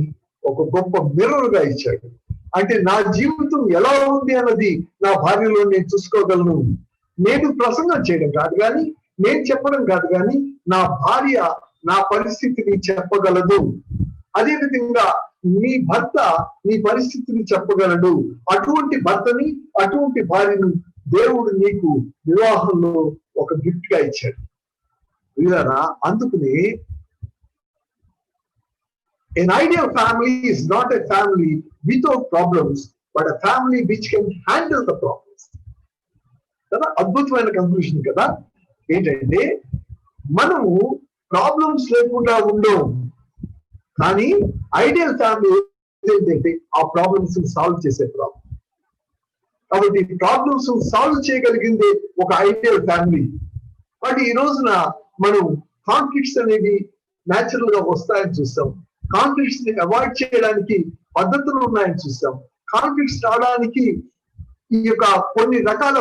ఒక గొప్ప మిర్రర్ గా ఇచ్చాడు. అంటే నా జీవితం ఎలా ఉంది అన్నది నా భార్యలో నేను చూసుకోగలను. నేను ప్రసంగం చేయడం కాదు కానీ, నేను చెప్పడం కాదు కానీ, నా భార్య నా పరిస్థితిని చెప్పగలదు. అదే విధంగా నీ భర్త నీ పరిస్థితిని చెప్పగలడు. అటువంటి భర్తని, అటువంటి భార్యను దేవుడు నీకు వివాహంలో ఒక గిఫ్ట్ గా ఇచ్చాడు. వీళ్ళరా అందుకని an ideal family is not a family without problems, but a family which can handle the problems. కదా అద్భుతమైన కంక్లూషన్ కదా. ఏంటంటే మనము ప్రాబ్లమ్స్ లేకుండా ఉండం, కానీ ఐడియల్ ఫ్యామిలీ ఏంటంటే ఆ ప్రాబ్లమ్స్ సాల్వ్ చేసే ప్రాబ్లం. కాబట్టి ప్రాబ్లమ్స్ సాల్వ్ చేయగలిగింది ఒక ఐడియల్ ఫ్యామిలీ. కాబట్టి ఈ రోజున మనం కాన్ఫ్లిక్ట్స్ అనేవి న్యాచురల్ గా వస్తాయని చూస్తాం. కాన్ఫ్లిక్ట్స్ ని అవాయిడ్ చేయడానికి పద్ధతులు ఉన్నాయని చూస్తాం. కాన్ఫ్లిక్ట్స్ రావడానికి ఈ యొక్క కొన్ని రకాల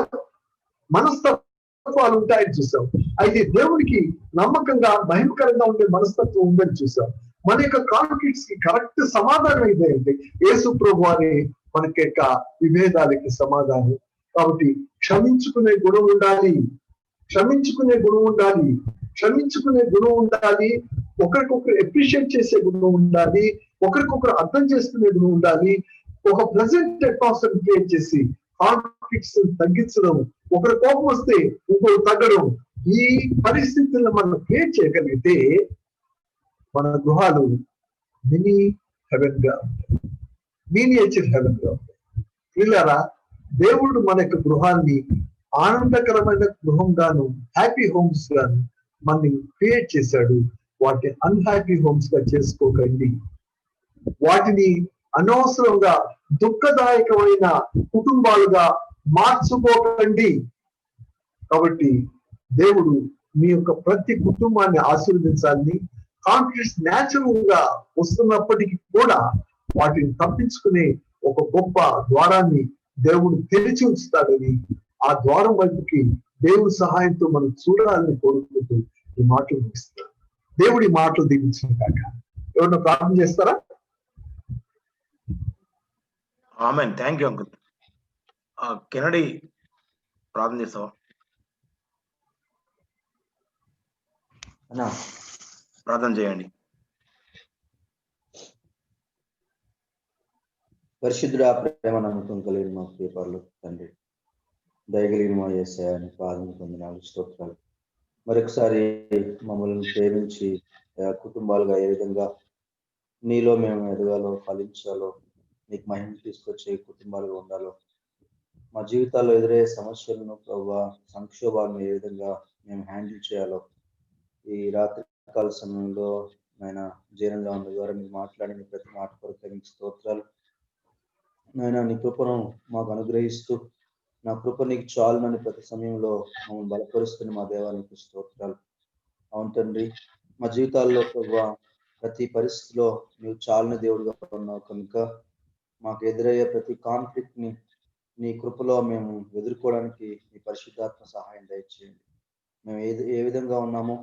మనస్తత్వాలు ఉంటాయని చూస్తాం. అయితే దేవునికి నమ్మకంగా మహిమకరంగా ఉండే మనస్తత్వం ఉందని చూస్తాం. మన యొక్క కాన్ఫ్లిక్ట్స్ కి కరెక్ట్ సమాధానం ఏంటంటే యేసు ప్రభు వారి మనకి యొక్క విభేదాలకి సమాధానం. కాబట్టి క్షమించుకునే గుణం ఉండాలి, క్షమించుకునే గుణం ఉండాలి, క్షమించుకునే గుణం ఉండాలి. ఒకరికొకరు అప్రిషియేట్ చేసే గుణం ఉండాలి, ఒకరికొకరు అర్థం చేసుకునే గుణం ఉండాలి. ఒక ప్లెజెంట్ అట్మాస్ఫియర్ క్రియేట్ చేసి కాన్ఫ్లిక్ట్స్ తగ్గించడం, ఒకరి కోపం వస్తే ఇంకొకరు తగ్గడం, ఈ పరిస్థితులను మనం క్రియేట్ చేయగలిగితే మన గృహాలు మినీ హెవెన్ గా ఉంటాయి, మినియేచర్ హెవెన్ గా ఉంటాయి. వీళ్ళారా దేవుడు మన యొక్క గృహాన్ని ఆనందకరమైన గృహంగాను, హ్యాపీ హోమ్స్ గాను మనని క్రియేట్ చేశాడు. వాటిని అన్హ్యాపీ హోమ్స్ గా చేసుకోకండి. వాటిని అనవసరంగా దుఃఖదాయకమైన కుటుంబాలుగా మార్చుకోకండి. కాబట్టి దేవుడు మీ యొక్క ప్రతి కుటుంబాన్ని ఆశీర్వదించాలని, కాన్ఫ్లిక్ట్స్ న్యాచురల్ గా వస్తున్నప్పటికీ కూడా వాటిని తప్పించుకునే ఒక గొప్ప ద్వారాన్ని దేవుడు తెరిచి ఉంచుతాడని, ఆ ద్వారం వైపుకి దేవుడి సహాయంతో మనం చూడాలని కోరుకుంటూ ఈ మాటలు ముగిస్తాడు. దేవుడి మాటలు దీవించిన కాక. ఎవరన్నా ప్రార్థన చేస్తారా? ఆమేన్. Thank you uncle. కెనడీ ప్రార్థన చేస్తావా? ప్రార్థన చేయండి. పరిశుద్ధుడా, ప్రేమ నమ్మకం కలిగిన మా ప్రియపరులు తండ్రి, దయగలిగిన మా యేసయ్య పాదం పొందినాలు స్తోత్రాలు. మరొకసారి మమ్మల్ని ప్రేమించి కుటుంబాలుగా ఏ విధంగా నీలో మేము ఎదగాలో, ఫలించాలో, నీకు మహిమ తీసుకొచ్చే కుటుంబాలుగా ఉండాలో, మా జీవితాల్లో ఎదురయ్యే సమస్యలను, ప్రభావ సంక్షోభాలను ఏ విధంగా మేము హ్యాండిల్ చేయాలో ఈ రాత్రి కాల సమయంలో నాయన జీవనంలో ఉన్న ద్వారా మీరు మాట్లాడిన ప్రతి మాట కొరకు మీకు స్తోత్రాలు. నాయన నీ కృపను మాకు అనుగ్రహిస్తూ నా కృప నీకు చాలునని ప్రతి సమయంలో మమ్మల్ని బలపరుస్తున్న మా దేవానికి స్తోత్రాలు. అవును తండ్రి, మా జీవితాల్లో ప్రభువా ప్రతి పరిస్థితిలో నీవు చాలని దేవుడిగా ఉన్నావు కనుక మాకు ఎదురయ్యే ప్రతి కాన్ఫ్లిక్ట్ ని నీ కృపలో మేము ఎదుర్కోవడానికి నీ పరిశుద్ధాత్మ సహాయం దయచేయండి. మేము ఏ విధంగా ఉన్నామో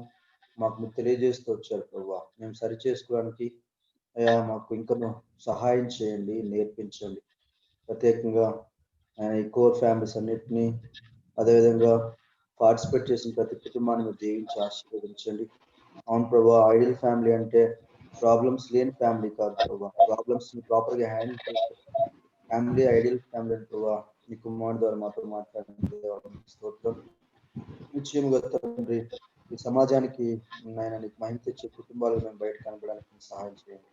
మాకు మీరు తెలియజేస్తూ వచ్చారు ప్రభువా. మేము సరి చేసుకోవడానికి అయ్యా మాకు ఇంకా సహాయం చేయండి, నేర్పించండి. ప్రత్యేకంగా ఈ కోర్ ఫ్యామిలీస్ అన్నిటినీ, అదేవిధంగా పార్టిసిపేట్ చేసిన ప్రతి కుటుంబాన్ని మీరు దీవించి ఆశీర్వదించండి. అవును ప్రభా, ఐడియల్ ఫ్యామిలీ అంటే ప్రాబ్లమ్స్ లేని ఫ్యామిలీ కాదు ప్రభా, ప్రాబ్లమ్స్ ని ప్రాపర్ గా హ్యాండిల్ చేసే ఫ్యామిలీ ఐడియల్ ఫ్యామిలీ అని ప్రభా. నీ కుమారుడు ద్వారా మాతో మాట్లాడిన స్తోత్రం. నిశ్చయముగా తండ్రి, ఈ సమాజానికి నాయన నీకు మహిమ తెచ్చే కుటుంబాలు మేము బయట కనపడానికి మీకు సహాయం చేయండి.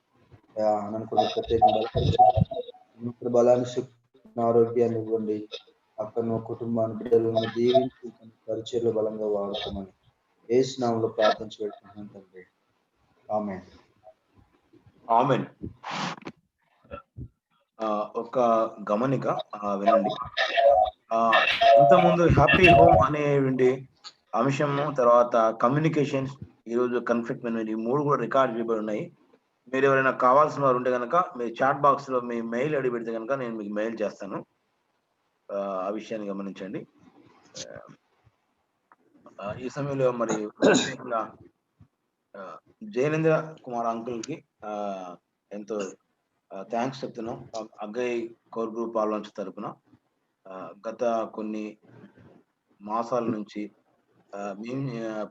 నన్ను కూడా ప్రత్యేకంగా బలపరిచి బలాన్ని, శక్తి, ఆరోగ్యాన్ని ఇవ్వండి. అక్కడ నువ్వు కుటుంబాన్ని, బిడ్డలను దీవించి పరిచయలో బలంగా వాడుకోమని యేసు నామములో ప్రార్థించి పెట్టుకుంటున్నాను తండ్రి. ఆమేన్. ఆమెన్. ఒక గమనిక వినండి. ఇంతకుముందు హ్యాపీ హోమ్ అనేటువంటి అంశము, తర్వాత కమ్యూనికేషన్స్, ఈరోజు కాన్ఫ్లిక్ట్ మేనేజ్మెంట్, ఈ 3 కూడా రికార్డ్ చేయబడి ఉన్నాయి. మీరు ఎవరైనా కావాల్సిన వారు ఉంటే కనుక మీ చాట్ బాక్స్ లో మీ మెయిల్ ఐడి పెడితే కనుక నేను మీకు మెయిల్ చేస్తాను. ఆ విషయాన్ని గమనించండి. ఈ సమయంలో మరి ప్రత్యేకంగా జయనేంద్ర కుమార్ అంకుల్ కి ఎంతో థ్యాంక్స్ చెప్తున్నాం. అగ్గయ్ కోర్ గ్రూప్ ఆలోచన తరపున గత కొన్ని మాసాల నుంచి మేము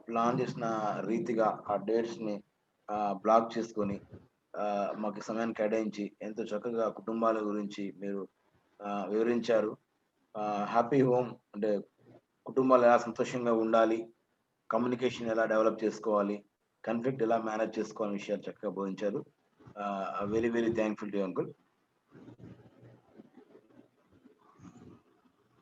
ప్లాన్ చేసిన రీతిగా ఆ డేట్స్ ని బ్లాక్ చేసుకొని మాకు సమయాన్ని కేటాయించి ఎంతో చక్కగా కుటుంబాల గురించి మీరు వివరించారు. హ్యాపీ హోమ్ అంటే కుటుంబాలు ఎలా సంతోషంగా ఉండాలి, కమ్యూనికేషన్ ఎలా డెవలప్ చేసుకోవాలి, కాన్ఫ్లిక్ట్ ఎలా మేనేజ్ చేసుకోవాలని విషయాలు చక్కగా బోధించారు. Very very thankful to uncle.